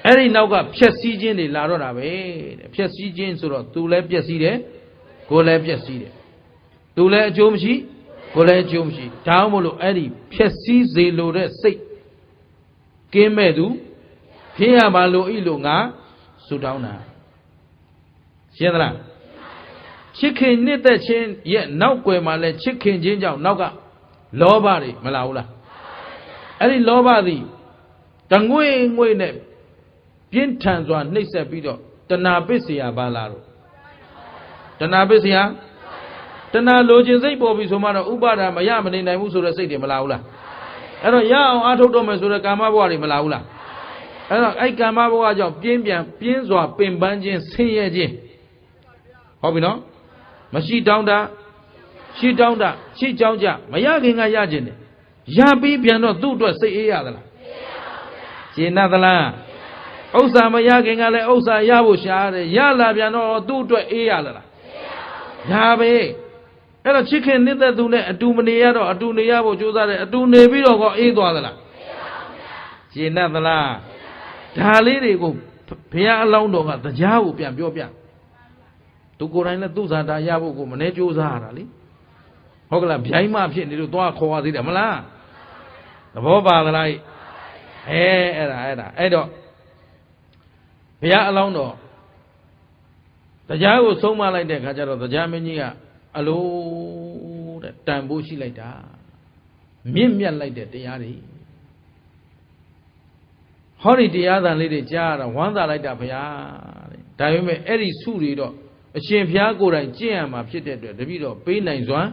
အဲ့ဒီနောက်ကဖြက်စီးခြင်းတွေလာတော့တာပဲတဲ့ဖြက်စီးခြင်းဆိုတော့သူလည်းပျက်စီးတယ်ကိုယ်လည်းပျက်စီးတယ်သူလည်းအကျိုးမရှိကိုယ်လည်းအကျိုးမရှိဒါမှမဟုတ်အဲ့ဒီဖြက်စီးစေလိုတဲ့စိတ်ကင်းမဲ့သူဖြစ်ရပါလို့ဤလို့ငါဆူတောင်းတာရှင်းသလားချစ်ခင်နှစ်သက်ခြင်းရဲ့နောက်ွယ်မှာလဲချစ်ခင်ခြင်းကြောင့်နောက်ကလောဘတွေမလာဘူးလားအဲ့ဒီလောဘသည်တငွေ့နဲ့ပြင်းထန်စွာနှိပ်စက်ပြီးတော့တဏှာပစ္စယပါလာတော့တဏှာပစ္စယတဏှာလိုချင်စိတ်ပေါ်ပြီဆိုမှတော့ဥပါဒာမရမနေနိုင်ဘူးဆိုတဲ့စိတ်တွေမလာဘူးလားအဲ့တော့ရအောင်အားထုတ်တော့မယ်ဆိုတဲ့ကာမဘဝတွေမလာဘူးလားအဲ့တော့အဲ့ကာမဘဝကြောင့်ပြင်းစွာပင်ပန်းခြင်းဆင်းရဲခြင်းဟုတ်ပြီနော်မရှိတောင်းတာရှိတောင်းတာရှိကြောင်းကြမရခင်ကရခြင်းတယ်ရပြီးပြန်တော့သူ့အတွက်စိတ်အေးရသလားရှင်းသလားဥစ္စာမရခင်ကလည်းဥစ္စာရဖို့ရှားတယ်ရလာပြန်တော့သူ့အတွက်အေးရလားဒါပဲအဲ့တော့ချစ်ခင်နှစ်သက်သူနဲ့အတူမနေရတော့အတူနေရဖို့ကြိုးစားတယ်အတူနေပြီးတော့ကောအေးသွားသလား ကျေနပ်သလားဒါလေးတွေကိုဘုရားအလောင်းတော်ကတရားကိုပြန်ပြောပြသူကိုယ်တိုင်လည်းသူ့ဇာတာရဖို့ကိုမနေကြိုးစားရတာလေဟုတ်ကလားဗျိုင်းမဖြစ်နေလို့သွားခေါ်ရသေးတယ်မလားသဘောပါသလားအဲ့တော့ဘုရားအလောင်းတော်တရားကိုဆုံးမလိုက်တဲ့ခါကျတော့တရားမင်းကြီးကအလိုတဲ့တန်ဖိုးရှိလိုက်တာမြင့်မြတ်လိုက်တဲ့တရားတွေဟောဒီတရားသံလေးတွေကြားရတာဝမ်းသာလိုက်တာဘုရားတဲ့ဒါပေမဲ့အဲ့ဒီစုတွေတော့အရှင်ဘုရားကိုယ်တိုင်ကျင့်ရမှာဖြစ်တဲ့အတွက်တပည့်တော်ပေးနိုင်စွမ်း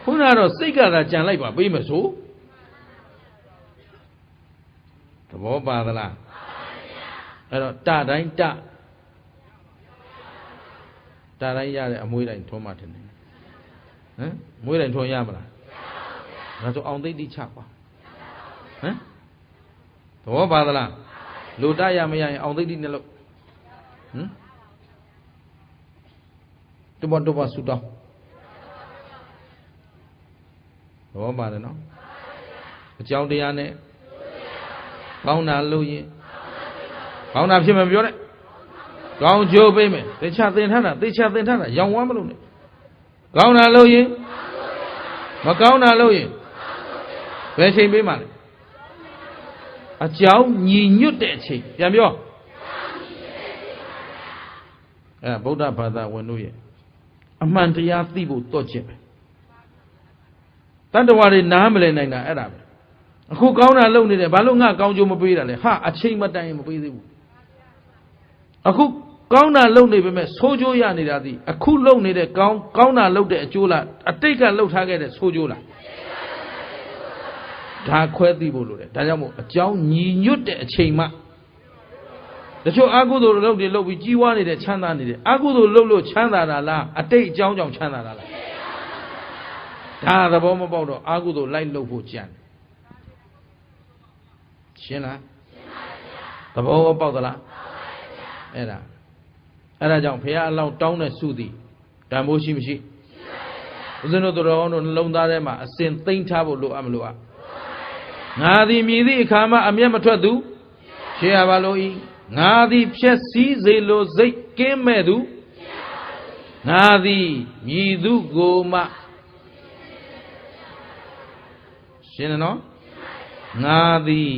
ခုနကတော့စိတ်ကသာကြံလိုက်ပါပေးမဆိုသဘောပါသလားအဲ့တော့တတိုင်းရတဲ့အမွေးတိုင်းထုံးမှထင်တယ်ဟမ်မွေးတိုင်းထုံးရမလားဒါဆိုအောင်သိတိချပါဟမ်သဘောပါသလားလူတရမရရင်အောင်သိတိနဲ့လို့ဟမ်တဘောဆူတောင်းသဘောပါတယ်နော်အကြောင်းတရားနဲ့ကောင်းတာလို့ရင်ကောင်းတာဖြစ်မှာပြောတဲ့ကောင်းကျိုးပေးမယ်သေချာသင်ထားတာရောင်ဝမ်းမလို့နဲ့ကောင်းတာလို့ရင်မကောင်းတာလို့ရင်ဘယ်ချိန်ပေးမှလဲအကြောင်းညီညွတ်တဲ့အချိန်ပြန်ပြောအဲ့ဗုဒ္ဓဘာသာဝင်တို့ရဲ့အမှန်တရားသိဖို့တော့ချက်ပဲတတ္တဝါတွေနားမလည်နိုင်တာအဲ့ဒါပဲအခုကောင်းတာလုပ်နေတယ်ဘာလို့ငါကောင်းကျိုးမပေးတာလဲဟာအချိန်မတိုင်မပေးသေးဘူးအခုကောင်းတာလုပ်နေပေမဲ့ဆိုးကျိုးရနေတာသည်အခုလုပ်နေတဲ့ကောင်းတာလုပ်တဲ့အကျိုးလားအတိတ်ကလုပ်ထားခဲ့တဲ့ဆိုးကျိုးလားဒါခွဲသိဖို့လိုတယ်ဒါကြောင့်မို့အကြောင်းညီညွတ်တဲ့အချိန်မှတချို့အကုသိုလ်လုပ်ပြီးကြီးဝါနေတဲ့ချမ်းသာနေတယ်အကုသိုလ်လုပ်လို့ချမ်းသာတာလားအတိတ်အကြောင်းကြောင့်ချမ်းသာတာလားဒါသဘောမပေါက်တော့အကုသိုလ်လိုက်လုပ်ဖို့ကြံရှင်းလားသဘောပေါက်သလားအဲ့ဒါကြောင့်ဘုရားအလောင်းတောင်းတဲ့စုသည်တန်ဖိုးရှိမရှိဦးဇင်းတို့တော်ကောင်းတို့နှလုံးသားထဲမှာအစဉ်သိမ့်ထားဖို့လိုအပ်မလို့ငါသည်မြည်သည့်အခါမှအမျက်မထွက်သူရှေ့ရပါလို့ဤငါသည်ဖြက်စည်းစေလိုစိတ်ကင်းမဲ့သူငါသည်မြည်သူကိုမှရှင်းတယ်နော်ငါသည်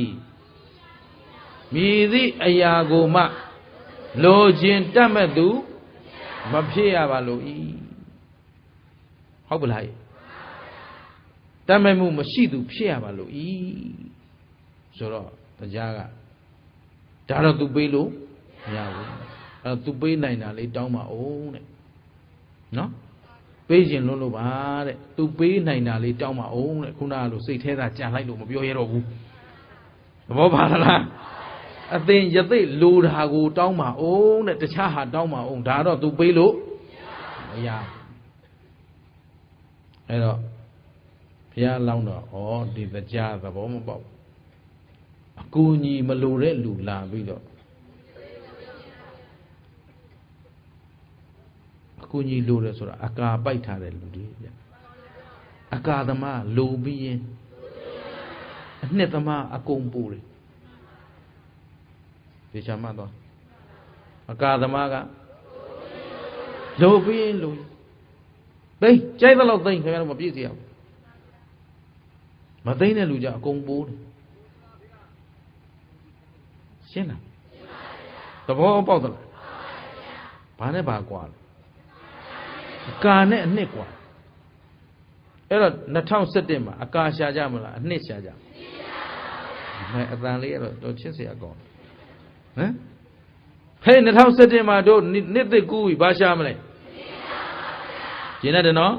မြည်သည့်အရာကိုမှလိုခြင်းတတ်မဲ့သူမဖြစ်ရပါလို့ဤဟုတ်ပလားတတ်မဲ့မှုမရှိသူဖြစ်ရပါလို့ဤဆိုတော့တရားကဒါတော့သူပေးလို့မရဘူးအဲ့သူပေးနိုင်တာလေးတောင်းပါအောင်တဲ့နော်ပေးခြင်းလို့ပါတဲ့သူပေးနိုင်တာလေးတောင်းပါအောင်တဲ့ခုနကလိုစိတ်ထဲသာကြံလိုက်လို့မပြောရတော့ဘူးသဘောပါလားအသင်ယသိလိုတာကိုတောင်းပါအောင်တဲ့တခြားဟာတောင်းပါအောင်ဒါတော့သူပေးလို့မရအဲ့တော့ဘုရားလောင်းတော့ဩဒီတရားသဘောမပေါက်အကူညီမလိုတဲ့လူလာပြီးတော့အကူညီလိုတယ်ဆိုတာအကာပိုက်ထားတဲ့လူတွေဗျအကာသမားလိုပြီးရင်အနှစ်သမားအကုန်ပူတယ်ဒီချမ်းမတော့အကာသမားကလိုပြီးရင်လိုသိကြိုက်သလောက်သိခင်ဗျားတို့မပြည့်စရာမသိတဲ့လူကြအကုန်ပိုးတယ်ရှင်းလားသဘောပေါက်သလားဘာနဲ့ဘာကွာလဲအကာနဲ့အနှစ်ကွာအဲ့တော့2017မှာအကာရှာကြမလားအနှစ်ရှာကြမဲအတန်လေးကတော့တော့ချစ်စရာကောင်းဟမ်ဟဲ့2017မှာတို့နှစ်သက်ကူးပြီဘာရှာမလဲရှင်းတယ်နော်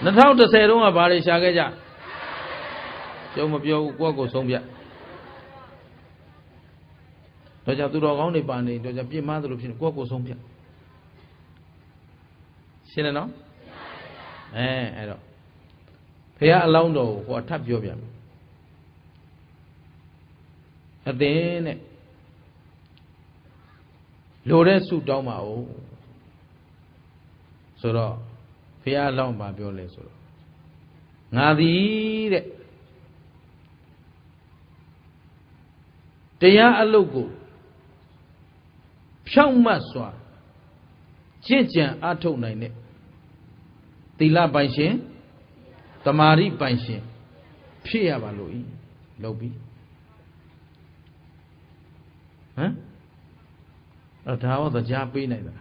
2010တုန်းကဘာတွေရှာခဲ့ကြပြောမပြောဘူးကိုယ့်ကိုယ်ဆုံးဖြတ်တော့ကြောင့်သူတော်ကောင်းတွေပါနေတော့ကြောင့်ပြင်းမသလိုဖြစ်နေကိုယ့်ကိုယ်ဆုံးဖြတ်ရှင်းတယ်နော်အဲ့တော့ဘုရားအလောင်းတော်ကိုဟောထပ်ပြောပြန်မယ်အသင်နဲ့လိုတဲ့ဆုတောင်းပါဦးဆိုတော့ဘုရားအလောင်းပါပြောလဲဆိုတော့ငါသည်တဲ့ တရားအလုပ်ကိုဖြောင့်မတ်စွာကျင့်ကြံအားထုတ်နိုင်တဲ့သီလပိုင်ရှင်သမာဓိပိုင်ရှင်ဖြစ်ရပါလို့ဤလုပ်ပြီးဟမ်အဲ့ဒါဟောတရားပေးနိုင်တာ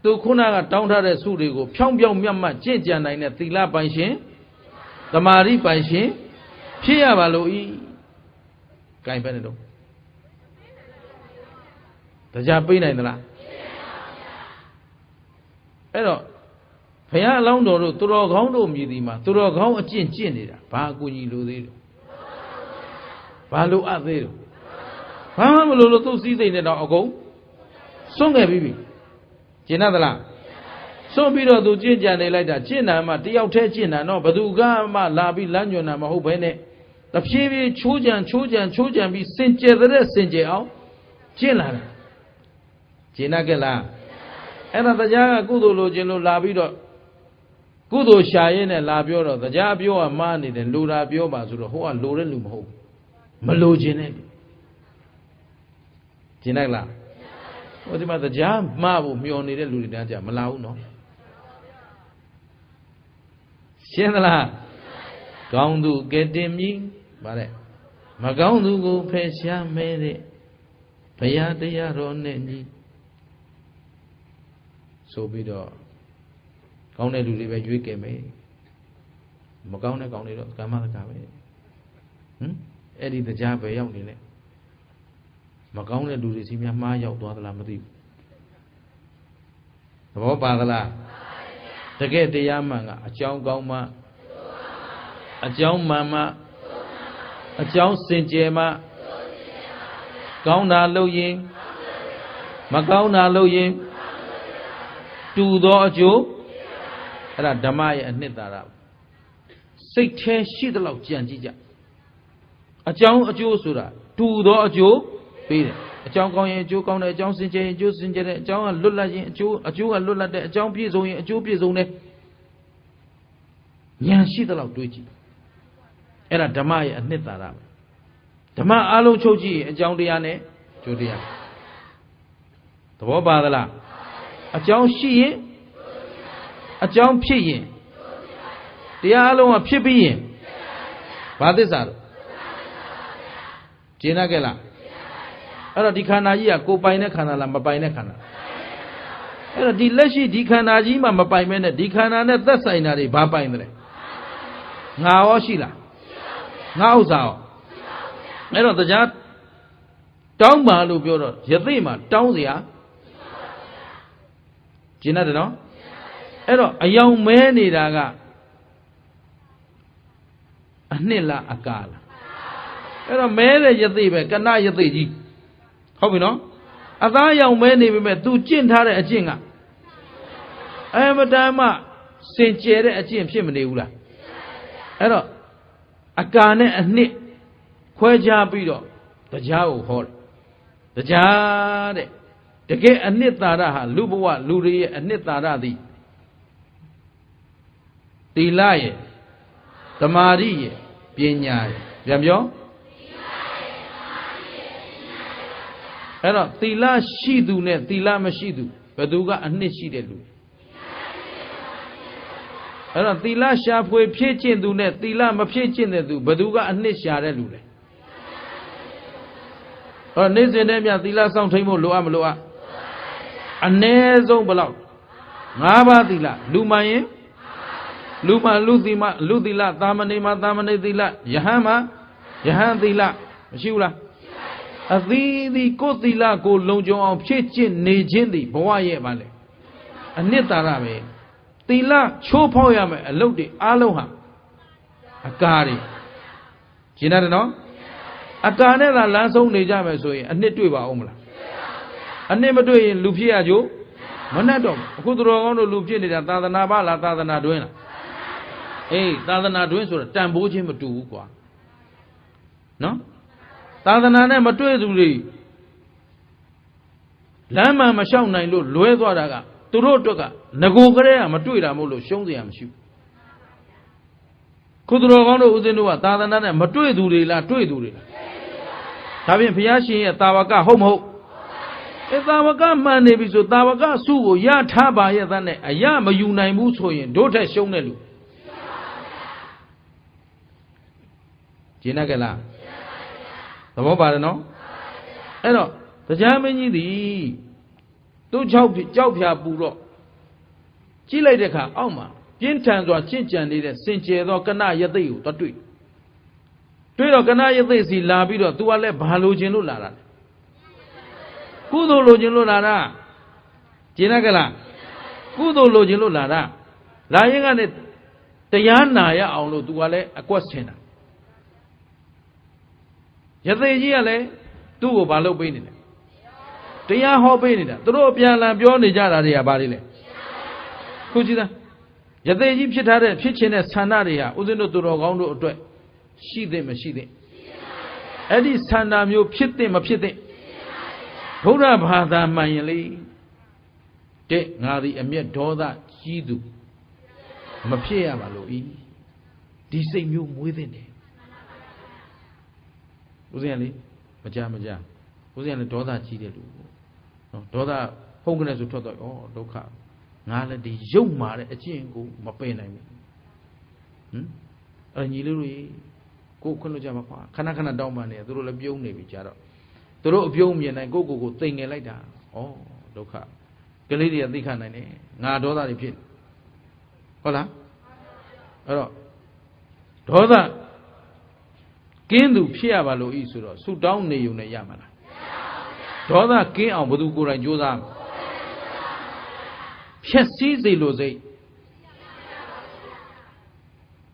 သူခုနကတောင်းထားတဲ့စုတွေကိုဖြောင်းပြောင်းမြတ်မှတ်ကျင့်ကြံနိုင်တဲ့သီလပိုင်ရှင်သမာဓိပိုင်ရှင်ဖြစ်ရပါလို့ဤဂိုင်ပဲနေတော့တရားပေးနိုင်သလားအဲ့တော့ဘုရားအလောင်းတော်တို့သူတော်ကောင်းတို့မြည်ဒီမှာသူတော်ကောင်းအကျင့်ကျင့်နေတာဘာအကူကြီးလိုသေးတယ်ဘာလိုအပ်သေးတယ်ဘာမှမလိုလို့သူ့စည်းစိမ်နဲ့တော့အကုန်စွန့်ခဲ့ပြီကျင်သလားစွန့်ပြီးတော့သူကျင့်ကြံနေလိုက်တာကျင့်တာမှတယောက်တည်းကျင့်တာတော့ဘသူကမှလာပြီးလမ်းညွှန်တာမဟုတ်ဘဲနဲ့တဖြည်းဖြည်းချိုးကြံပြီးစင်ကြယ်တဲ့စင်ကြယ်အောင်ကျင့်လာတာကျင်ခဲ့လားအဲ့ဒါတရားကကုသိုလ်လိုခြင်းလို့လာပြီးတော့ကုသိုလ်ရှာရင်းနဲ့လာပြောတော့တရားပြောကမှားနေတယ်လူတာပြောပါဆိုတော့ဟိုကလိုတဲ့လူမဟုတ်မလိုခြင်းနဲ့ကျင်လိုက်လားဟိုဒီမှာတရားမှားဖို့မျောနေတဲ့လူတွေတန်းကြမလာဘူးနော်ရှင်းသလားကောင်းသူကဲတင်မြည်ဗါတဲ့မကောင်းသူကိုဖယ်ရှားမဲတဲ့ဘုရားတရားတော်နဲ့ညီဆိုပြီးတော့ကောင်းတဲ့လူတွေပဲရွေးကြမယ်မကောင်းတဲ့ကောင်းတွေတော့ကမ္မတကာပဲဟမ်အဲ့ဒီတရားပဲရောက်နေလဲမကောင်းတဲ့လူတွေစီများမှားရောက်သွားသလားမသိဘူးသဘောပါသလားတကယ်တရားမှန်ကအကြောင်းကောင်းမှအကြောင်းမှန်မှအကြောင်းစင်ကြယ်မှကောင်းတာလုပ်ရင်မကောင်းတာလုပ်ရင်တူသောအကျိုးအဲ့ဒါဓမ္မရဲ့အနှစ်သာရစိတ်แท้ရှိသလောက်ကြံကြည့်ကြအကြောင်းအကျိုးဆိုတာတူသောအကျိုးပေးတယ်အကြောင်းကောင်းရင်အကျိုးကောင်းတယ်အကြောင်းစင်ကြယ်ရင်အကျိုးစင်ကြယ်တယ်အကြောင်းကလွတ်လပ်ရင်အကျိုးကလွတ်လပ်တယ်အကြောင်းပြည့်စုံရင်အကျိုးပြည့်စုံတယ်ဉာဏ်ရှိသလောက်တွေးကြည့်အဲ့ဒါဓမ္မရဲ့အနှစ်သာရဓမ္မအလုံးချုပ်ကြည့်ရင်အကြောင်းတရားနဲ့အကျိုးတရားသဘောပါသလားအကြောင်းရှိရင်အကြောင်းဖြစ်ရင်တရားအလုံးကဖြစ်ပြီးရင်ဘာသစ္စာတော့ကျင်နာခဲ့လားအဲ့တော့ဒီခန္ဓာကြီးကကိုယ်ပိုင်တဲ့ခန္ဓာလားမပိုင်တဲ့ခန္ဓာအဲ့တော့ဒီလက်ရှိဒီခန္ဓာကြီးမှမပိုင်မဲနဲ့ဒီခန္ဓာနဲ့သက်ဆိုင်တာတွေဘာပိုင်တယ်ငါရောရှိလားငါဥစ္စာရောအဲ့တော့တရားတောင်းပါလို့ပြောတော့ယသိမှာတောင်းเสียကျင်တယ်နော်အဲ့တော့အယောင်မဲနေတာကအနှစ်လားအကာလားအဲ့တော့မဲတဲ့ယသိပဲကဏယသိကြီးဟုတ်ပြီနော်အသားရောင်မဲနေပြီမဲ့ तू ကျင့်ထားတဲ့အကျင့်ကအမတန်မှစင်ကြယ်တဲ့အကျင့်ဖြစ်မနေဘူးလားအဲ့တော့အကာနဲ့အနှစ်ခွဲခြားပြီးတော့တရားကိုဟောတယ်တရားတဲ့တကယ်အနှစ်သာရဟာလူဘဝလူတွေရဲ့အနှစ်သာရသည်သီလရဲ့သမာဓိရဲ့ပညာရဲ့ပြန်ပြောအဲ့တော့သီလရှိသူနဲ့သီလမရှိသူဘယ်သူကအနှစ်ရှိတဲ့လူအဲ့တော့သီလရှာဖွေဖြည့်ကျင့်သူနဲ့သီလမဖြည့်ကျင့်တဲ့သူဘယ်သူကအနှစ်ရှာတဲ့လူလဲဟောနေ့စဉ်နဲ့မြသီလစောင့်ထိန်ဖို့လိုအပ်မလိုအပ်အ ਨੇ ဆုံးဘယ်လောက်၅ပါးသီလလူမှရင်လူမှလူသီလသာမဏေမှာသာမဏေသီလယဟန်မှာယဟန်သီလမရှိဘူးလားအသီးသီးကိုယ်သီလကိုလုံခြုံအောင်ဖြည့်ကျင့်နေခြင်းသည်ဘဝရဲ့ပါလေအနှစ်သာရပဲသီလချိုးဖောက်ရမယ်အလုပ်တွေအားလုံးဟာအကာတွေရှင်းတယ်နော်အကာနဲ့သာလမ်းဆုံးနေကြမယ်ဆိုရင်အနှစ်တွေ့ပါအောင်မလားအနှစ်မတွေ့ရင်လူဖြစ်ရကြို့မနှက်တော့အခုသူတော်ကောင်းတို့လူဖြစ်နေတာသာသနာပါလားသာသနာတွင်းလားအေးသာသနာတွင်းဆိုတာတန်ဖိုးချင်းမတူဘူးကွာနော်သာသနာနဲ့မတွေ့သူတွေလမ်းမှန်မလျှောက်နိုင်လို့လွဲသွားတာကသူတို့အတွက်ကငကိုကလေးကမတွေ့တာမဟုတ်လို့ရှုံးစရာမရှိဘူးခုသူတော်ကောင်းတို့ဦးဇင်းတို့ကသာသနာနဲ့မတွေ့သူတွေလားတွေ့သူတွေလား ဒါဖြင့်ဘုရားရှင်ရဲ့တာဝကဟုတ်မဟုတ်တာဝကမှန်နေပြီဆိုတာဝကစုကိုရထားပါရဲ့သားနဲ့အရမယူနိုင်ဘူးဆိုရင်တို့ထက်ရှုံးတယ်လူကျင်းရကြလားသဘောပါတယ်နော်အဲ့တော့တရားမင်းကြီးသည်သူ့ကြောက်ဖြာပူတော့ကြည့်လိုက်တဲ့အခါအောက်မှာပြင်းထန်စွာချင့်ကြံနေတဲ့စင်ကြယ်သောကနယသိကိုတွေ့တော့ကနယသိစီလာပြီးတော့ तू ကလည်းဘာလိုချင်လို့လာတာကုသိုလ်လိုချင်လို့လာတာကျင်ရကြလားကုသိုလ်လိုချင်လို့လာတာလာရင်ကလည်းတရားနာရအောင်လို့ तू ကလည်းအကွက်ဆင်တာယသိကြီးကလည်းသူ့ကိုဘာလုပ်ပေးနေလဲတရားဟောပေးနေတာသူတို့အပြန်အလှန်ပြောနေကြတာတွေကဘာတွေလဲခုကြည့်သားယသိကြီးဖြစ်ထားတဲ့ဖြစ်ခြင်းတဲ့ဆန္ဒတွေဟာဦးဇင်းတို့သူတော်ကောင်းတို့အတွက်ရှိသင့်မရှိသင့်အဲ့ဒီဆန္ဒမျိုးဖြစ်သင့်မဖြစ်သင့်ဘုရားဘာသာမှန်ရင်လေတဲ့ငါသည်အမျက်ဒေါသကြီးသူမဖြစ်ရပါလို့ဤဒီစိတ်မျိုးမွေးသင့်တယ်ဦးဇင်းကလေမကြဦးဇင်းကလည်းဒေါသကြီးတယ်လူနော်ဒေါသဖုန်ကနေဆိုထွက်တော့ဩဒုက္ခငါလည်းဒီရုပ်မာတဲ့အကျင့်ကိုမပယ်နိုင်ဘူးအဲ့ညီလေးတို့ကိုခွင့်လို့ကြမှာခွာခဏခဏတောင်းပန်နေသူတို့လည်းပြုံးနေပြီကြတော့သူတို့အပြုံးမြင်နိုင်ကိုသိငယ်လိုက်တာဩဒုက္ခကလေးတွေကသိခနိုင်တယ်ငါဒေါသတွေဖြစ်ဟုတ်လားအဲ့တော့ဒေါသကင်းသူဖြစ်ရပါလို့ဤဆိုတော့ဆူတောင်းနေုံနဲ့ရမှာလားဒေါသကင်းအောင်ဘယ်သူကိုယ်တိုင်ကြိုးစားဖြက်စည်းစေလို့စိတ်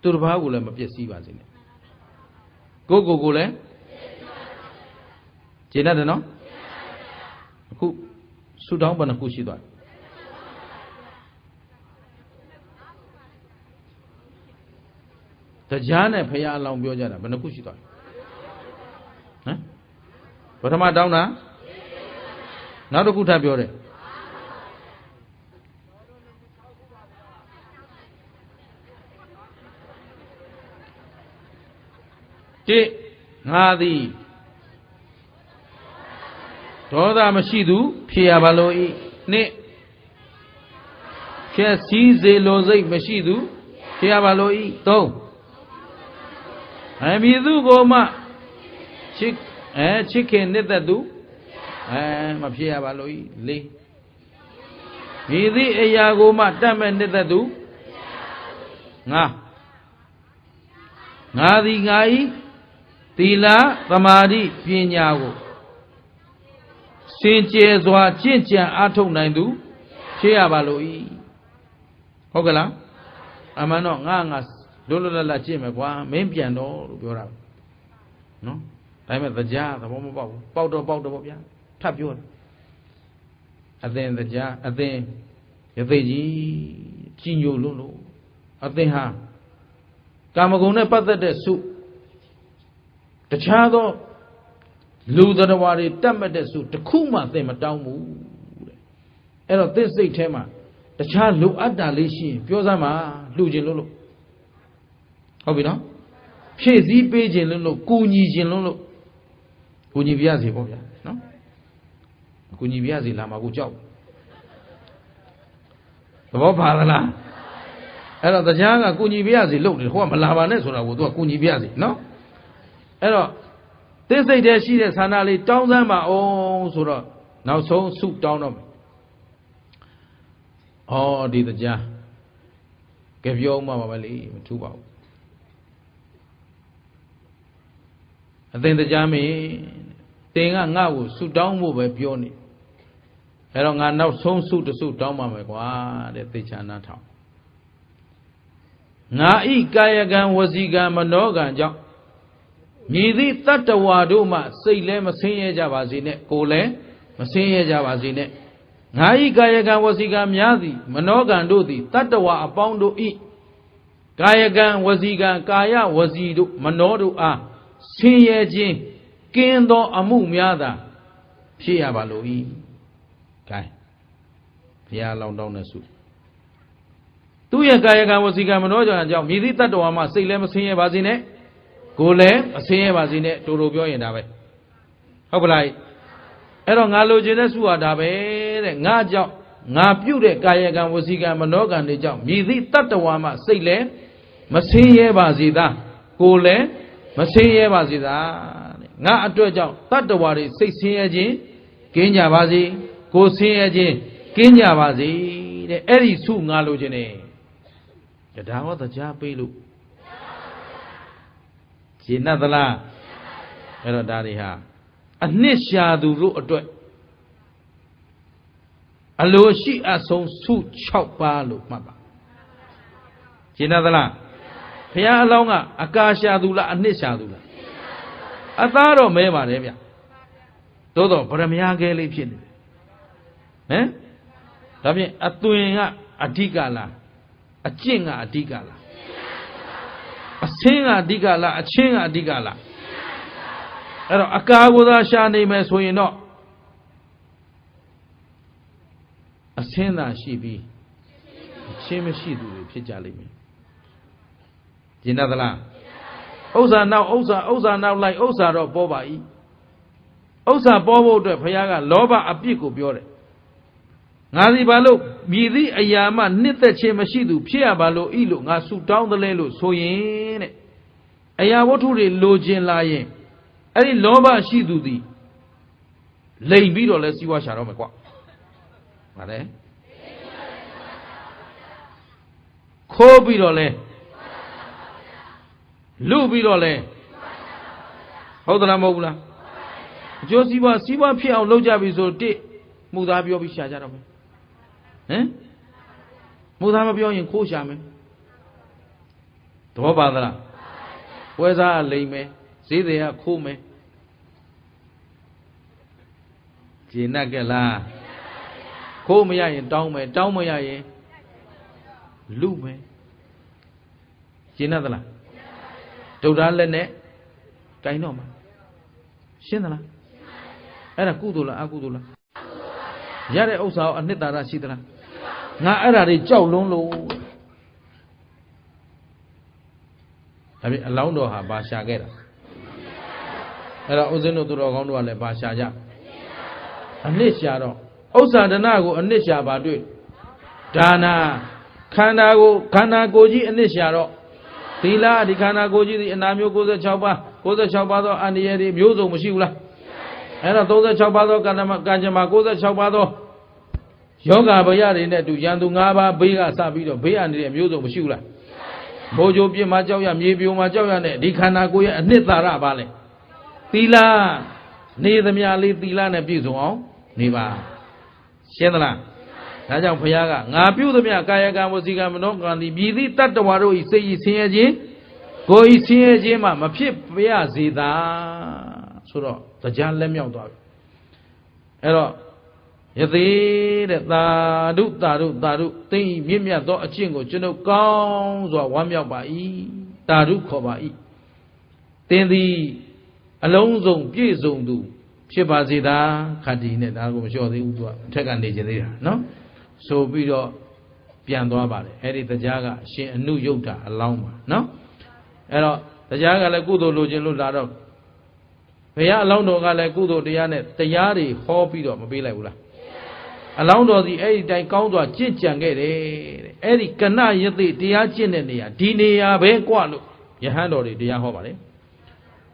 သူတစ်ပါးကိုလည်းမပျက်စီးပါစေနဲ့ကိုလည်းကျေနပ်တယ်နော်အခုဆူတောင်းဘယ်နှခုရှိသွားတရားနဲ့ဖရာအလောင်းပြောကြတာဘယ်နှခုရှိသွားဟမ်ပထမတောင်းတာနောက်တစ်ခုထပ်ပြောတယ်တိငါသည်ဒေါသမရှိသူဖြစ်ရပါလို့ဤနှစ်ဖြည့်စည်းစေလိုစိတ်မရှိသူဖြစ်ရပါလို့ဤသုံးအမည်သူကိုမှချစ်ခင်နှစ်သက်သူမဖြစ်ရပါလို့ဤလေးမြည်သည့်အရာကိုမှတတ်မဲ့နှစ်သက်သူငါသည်ငါဤသီလသမာဓိပညာကိုစင်ကြယ်စွာကျင့်ကြံအားထုတ်နိုင်သူဖြစ်ရပါလို့ဤဟုတ်ကလားအမှန်တော့ငါလွတ်လွတ်လပ်လပ်ကျင့်မယ်ကွာမင်းပြန်တော့လို့ပြောတာနော်ဒါပေမဲ့တရားသဘောမပေါက်ဘူးပေါက်တော့ပေါ့ဗျာထပ်ပြောတယ်အသင်တရားအသင်ရသိကြီးကြီးညိုလို့အသင်ဟာကာမဂုဏ်နဲ့ပတ်သက်တဲ့စုတခြားသောလူတော်ဝါတွေတတ်မှတ်တဲ့စုတစ်ခုမှသင်မတောင်းဘူးတဲ့အဲ့တော့သစ်စိတ်ထဲမှာတခြားလိုအပ်တာလေးရှိရင်ပြောစမ်းပါလှူခြင်းလို့ဟုတ်ပြီနော်ဖြည့်စည်းပေးခြင်းလို့ကူညီခြင်းလို့ကူညီပြရစီပေါ့ဗျာနော်ကူညီပြရစီလာမှာကိုကြောက်သဘောပါသလားအဲ့တော့တရားကကူညီပြရစီလုပ်တယ်ဟိုကမလာပါနဲ့ဆိုတာကိုသူကကူညီပြရစီနော်အဲ့တော့သစ္စိတ်တည်းရှိတဲ့ဆန္ဒလေးတောင်းစမ်းပါအောင်ဆိုတော့နောက်ဆုံးဆုတောင်းတော့မယ်ဩဒီတရားကြပြောမှပါပဲလေမထူးပါဘူးအသင်တရားမင်းတင်ကငါ့ကိုဆုတောင်းဖို့ပဲပြောနေအဲ့တော့ငါနောက်ဆုံးဆုတဆုတောင်းပါမယ်ကွာတဲ့သိချာနာထောင်ငါဤကာယကံဝစီကံမနောကံကြောင့်မြည်သည့်တတ္တဝါတို့မှစိတ်လည်းမဆင်းရဲကြပါစေနဲ့ကိုယ်လည်းမဆင်းရဲကြပါစေနဲ့ငါဤကာယကံဝစီကံများသည်မနောကံတို့သည်တတ္တဝါအပေါင်းတို့ဤကာယကံဝစီကံကာယဝစီတို့မနောတို့အားဆင်းရဲခြင်းကင်းသောအမှုများသာဖြစ်ရပါလို့ဤကဲဘုရားလောင်းတောင်းတဲ့ဆုသူရဲ့ကာယကံဝစီကံမနောကံကြောင့်မြည်သည့်တတ္တဝါမှစိတ်လည်းမဆင်းရဲပါစေနဲ့ကိုယ်လည်းမဆင်းရဲပါစေနဲ့တူတူပြောရင်ဒါပဲ ဟုတ်ပလားအဲ့တော့ငါလိုချင်တဲ့စုဟာဒါပဲတဲ့ငါကြောင့်ငါပြုတ်တဲ့ကာယကံဝစီကံမနောကံတွေကြောင့်မြည်သည့်တတ္တဝါမှစိတ်လည်းမဆင်းရဲပါစေသာကိုယ်လည်းမဆင်းရဲပါစေသာတဲ့ငါအတွက်ကြောင့်တတ္တဝါတွေစိတ်ဆင်းရဲခြင်းကင်းကြပါစေကိုယ်ဆင်းရဲခြင်းကင်းကြပါစေတဲ့အဲ့ဒီစုငါလိုချင်တယ်ဒါဟောတရားပေးလို့ရှင်းသလားအဲ့တော့ဒါတွေဟာအနှစ်ရှာသူတို့အတွက်အလိုရှိအပ်ဆုံးစု6ပါးလို့မှတ်ပါရှင်းသလားဘုရားအလောင်းကအကာရှာသူလားအနှစ်ရှာသူလားအသားတော့မဲပါတယ်ဗျသို့တော့ဗရမ ्या ကဲလေးဖြစ်နေတယ်ဟမ်ဒါဖြင့်အသွင်ကအဓိကလားအကျင့်ကအဓိကလားအဆင်းကအဓိကလားအချင်းကအဓိကလားအဲ့တော့အကာကိုသာရှာနေမယ်ဆိုရင်တော့အဆင်းသာရှိပြီးအချင်းမရှိသူတွေဖြစ်ကြလိမ့်မယ်ကျင်သလားဥစ္စာနောက်ဥစ္စာနောက်လိုက်ဥစ္စာတော့ပေါ်ပါ၏ဥစ္စာပေါ်ဖို့အတွက်ဘုရားကလောဘအပြစ်ကိုပြောတယ်ငါစီဘာလို့မြည်သည့်အရာမှနှစ်သက်ခြင်းမရှိသူဖြစ်ရပါလို့ဤလို့ငါဆုတောင်းသလဲလို့ဆိုရင်တဲ့အရာဝတ္ထုတွေလိုချင်လာရင်အဲ့ဒီလောဘရှိသူသည်လိမ်ပြီးတော့လဲစီးပွားရှာတော့မယ်ကွာဗါလဲခိုးပြီးတော့လဲလူပြီးတော့လဲဟုတ်သလားမဟုတ်ဘူးလားအကျိုးစီးပွားဖြစ်အောင်လုပ်ကြပြီဆိုတစ်မှုသားပြောပြီးရှာကြတော့မယ်ဟမ်မှုသားမပြောရင်ခိုးရှာမယ်သဘောပါသလားပွဲစားကလိမ်မယ်ဈေးတွေကခိုးမယ်ကျင်납ကဲလားခိုးမရရင်တောင်းမယ်တောင်းမရရင်လူမယ်ကျင်납သလားဒုဒ္ဓလက်နဲ့ကြိုင်တော့မှာရှင်းသလားအဲ့ဒါကုသိုလ်လားအကုသိုလ်လားရတဲ့ဥစ္စာကိုအနှစ်သာရရှိသလားငါအဲ့ဒါတွေကြောက်လွန်းလို့ဒါဖြင့်အလောင်းတော်ဟာဘာရှာခဲ့တာအဲ့တော့ဥစဉ်တို့သူတော်ကောင်းတို့ကလည်းဘာရှာကြအနှစ်ရှာတော့ဥစ္စာဒနာကိုအနှစ်ရှာပါတွေ့ဒါနာခန္ဓာကိုယ်ကြီးအနှစ်ရှာတော့သီလဒီခန္ဓာကိုယ်ကြီးဒီအနာမျိုး96ပါး96ပါးသောအန္တရာယ်တွေမျိုးစုံမရှိဘူးလားအဲ့တော့36ပါးသောကံကြမ္မာ96ပါးသောယောဂဗယတွေနဲ့အတူရန်သူ5ပါးဘေးကစပြီးတော့ဘေးအနေနဲ့မျိုးစုံမရှိဘူးလားဘိုးကျိုးပြစ်မှာကြောက်ရမြေပြိုမှာကြောက်ရနဲ့ဒီခန္ဓာကိုယ်ရဲ့အနှစ်သာရပါလဲသီလနေသမျှလေးသီလနဲ့ပြည့်စုံအောင်နေပါရှင်းသလားဒါကြောင့်ဘုရားကငါပြုသမျှကာယကံဝစီကံမနောကံသည်မြည်သည့်တတ္တဝါတို့ဤစိတ်ဤဆင်းရဲခြင်းကိုယ်ဤဆင်းရဲခြင်းမှမဖြစ်ပြရစေသာဆိုတော့တရားလက်မြောက်သွားပြီအဲ့တော့ယသိတဲ့သာဓုသာဓုသာဓုသိမ့်မြင့်မြတ်သောအကျင့်ကိုကျွန်ုပ်ကောင်းစွာဝမ်းမြောက်ပါ၏သာဓုခေါ်ပါ၏သင်သည်အလုံးစုံပြည့်စုံသူဖြစ်ပါစေသာခတ္တိနဲ့ဒါကိုမလျှော့သေးဘူးသူကအထက်ကနေခြင်းသေးတာနော်ဆိုပြီးတော့ပြန်သွားပါတယ်အဲ့ဒီတရားကအရှင်အနုယုတ်တာအလောင်းပါနော်အဲ့တော့တရားကလည်းကုသိုလ်လိုခြင်းလို့လာတော့ဘုရားအလောင်းတော်ကလည်းကုသိုလ်တရားနဲ့တရားတွေဟောပြီးတော့မပေးလိုက်ဘူးလားအလောင်းတော်စီအဲ့ဒီတိုင်ကောင်းစွာကြင့်ကြံခဲ့တယ်တဲ့အဲ့ဒီကဏယသိတရားကျင့်တဲ့နေရာဒီနေရာပဲกว่าလို့ယဟန်တော်တွေတရားဟောပါတယ်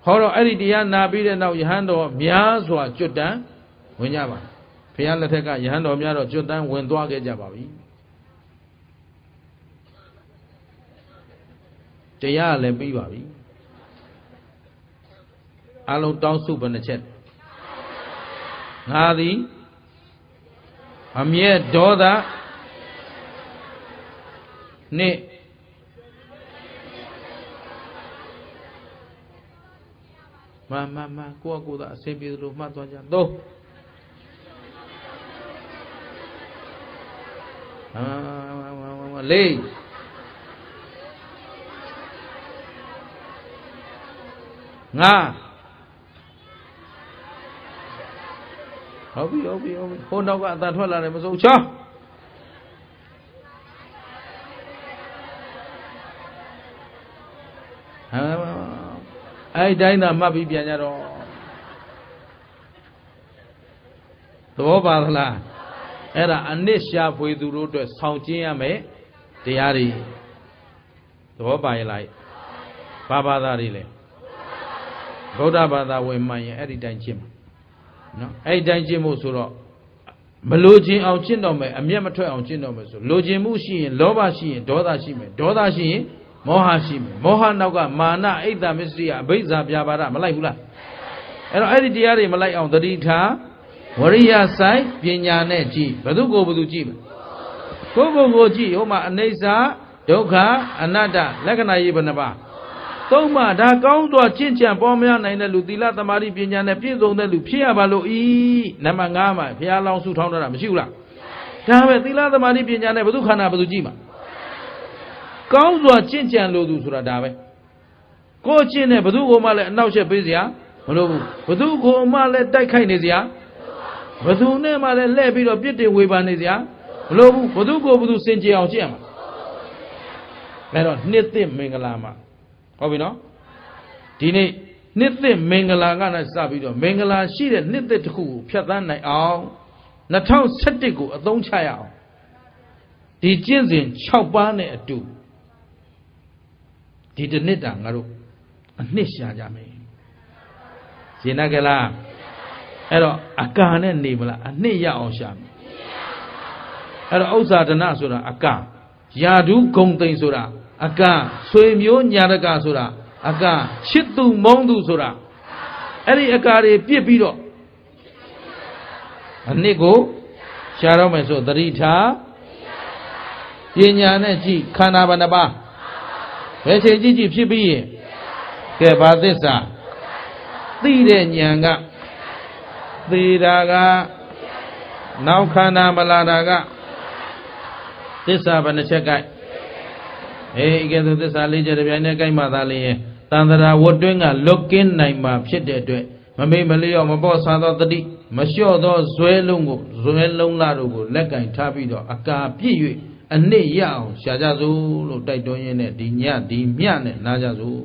ဟောတော့အဲ့ဒီတရားနာပြီးတဲ့နောက်ယဟန်တော်များစွာကျွတ်တန်းဝင်ကြပါဘုရားလက်ထက်ကယဟန်တော်များတော့ကျွတ်တန်းဝင်သွားခဲ့ကြပါပြီတရားလည်းပြီးပါပြီအလုံးတောင်းစုဘယ်နှချက်ငါသည်အမျက်ဒေါသနှင့်မကိုယ့်သာအစင်ပြေလို့မှတ်သွားကြသုံးလေးငါဟုတ်ပြီဟိုနောက်ကအတန်ထွက်လာတယ်မစိုးချောအဲ့တိုင်းသာမှတ်ပြီးပြန်ကြတော့ ဘောပါသလားအဲ့ဒါအနစ်ရှာဖွေသူတို့အတွက်ဆောင်ကျင်းရမယ်တရားတွေသဘောပါရဲ့လားဘာဘာသာတွေလဲဗုဒ္ဓဘာသာဝင်မှန်ရင်အဲ့ဒီတိုင်းကျင့်မှာနော်အဲ့ဒီတိုင်းကျင့်ဖို့ဆိုတော့မလိုချင်အောင်ကျင့်တော့မယ်အမျက်မထွက်အောင်ကျင့်တော့မယ်ဆိုလိုချင်မှုရှိရင်လောဘရှိရင်ဒေါသရှိမယ်ဒေါသရှိရင်မောဟရှိမယ်မောဟနောက်ကမာနအိတ်တမစ္စရိယအဘိဇ္ဇာပြာပါဒမလိုက်ဘူးလားအဲ့တော့အဲ့ဒီတရားတွေမလိုက်အောင်သတိထားဝရိယဆိုင်ပညာနဲ့ကြည့်ဘယ်သူကိုဘယ်သူကြည့်မလဲကိုကြည့်ဟိုမှာအနိစ္စဒုက္ခအနတ္တလက္ခဏာရေးဘယ်နှပါသုံးပါဒါကောင်းစွာကျင့်ကြံပေါ်များနိုင်တဲ့လူသီလသမာဓိပညာနဲ့ပြည့်စုံတဲ့လူဖြစ်ရပါလို့ဤနံပါတ်5မှာဘုရားလောင်းစုထောင်းတာမရှိဘူးလားဒါပဲသီလသမာဓိပညာနဲ့ဘယ်သူခန္ဓာဘယ်သူကြည့်မှာကောင်းစွာကျင့်ကြံလို့သူဆိုတာဒါပဲကိုကျင့်တဲ့ဘယ်သူကိုမှလည်းအနောက်ရှက်ပေးစရာမလိုဘူးဘယ်သူကိုမှလည်းတိုက်ခိုက်နေစရာဘယ်သူနဲ့မှလည်းလှည့်ပြီးတော့ပြစ်တင်ဝေဖန်နေစရာမလိုဘူးဘယ်သူကိုဘယ်သူစင်ကြယ်အောင်ကျင့်မှာအဲ့တော့နှစ်သစ်မင်္ဂလာမှာဟုတ်ပြီနော်ဒီနေ့နှစ်သစ်မင်္ဂလာကလည်းစပြီးတော့မင်္ဂလာရှိတဲ့နှစ်သစ်တစ်ခုကိုဖြတ်သန်းနိုင်အောင်2017ကိုအသုံးချရအောင်ဒီကျင့်စဉ်6ပါးနဲ့အတူဒီတစ်နှစ်တာငါတို့အနှစ်ရှာကြမယ်ရှင်းနိုင်ကြလားအဲ့တော့အကာနဲ့နေမလားအနှစ်ရအောင်ရှာမယ်အဲ့တော့ဥစ္စာဒနာဆိုတာအကာယာဓုဂုံသိမ့်ဆိုတာအကာဆွေမျိုးညာရကဆိုတာအကာချစ်သူမုန်းသူဆိုတာအဲ့ဒီအကာတွေပြစ်ပြီးတော့အနှစ်ကိုရှာတော့မယ်ဆိုသတိထားပညာနဲ့ကြည့်ခန္ဓာဘယ်နှပါဘယ်ချိန်ကြည့်ဖြစ်ပြီးရင်ကဲဘာသစ္စာသိတဲ့ဉာဏ်ကသေတာကနောက်ခန္ဓာမလာတာကသစ္စာဘယ်နှချက်ကြိုက်အေးကဲဆိုသစ္စာ၄ချက်တပြိုင်တည်းကြိုက်မှသာလျင်တန်ត្រာဝတ်တွင်းကလွတ်ကင်းနိုင်မှာဖြစ်တဲ့အတွက်မမေ့မလျော့မပေါ့ဆာသောတတိမလျှော့သောဇွဲလုံးလာတို့ကိုလက်ကင်ထားပြီးတော့အကာပြည့်၍အနှစ်ရအောင်ရှာကြစို့လို့တိုက်တွန်းရင်းနဲ့ဒီညဒီမြနဲ့နားကြစို့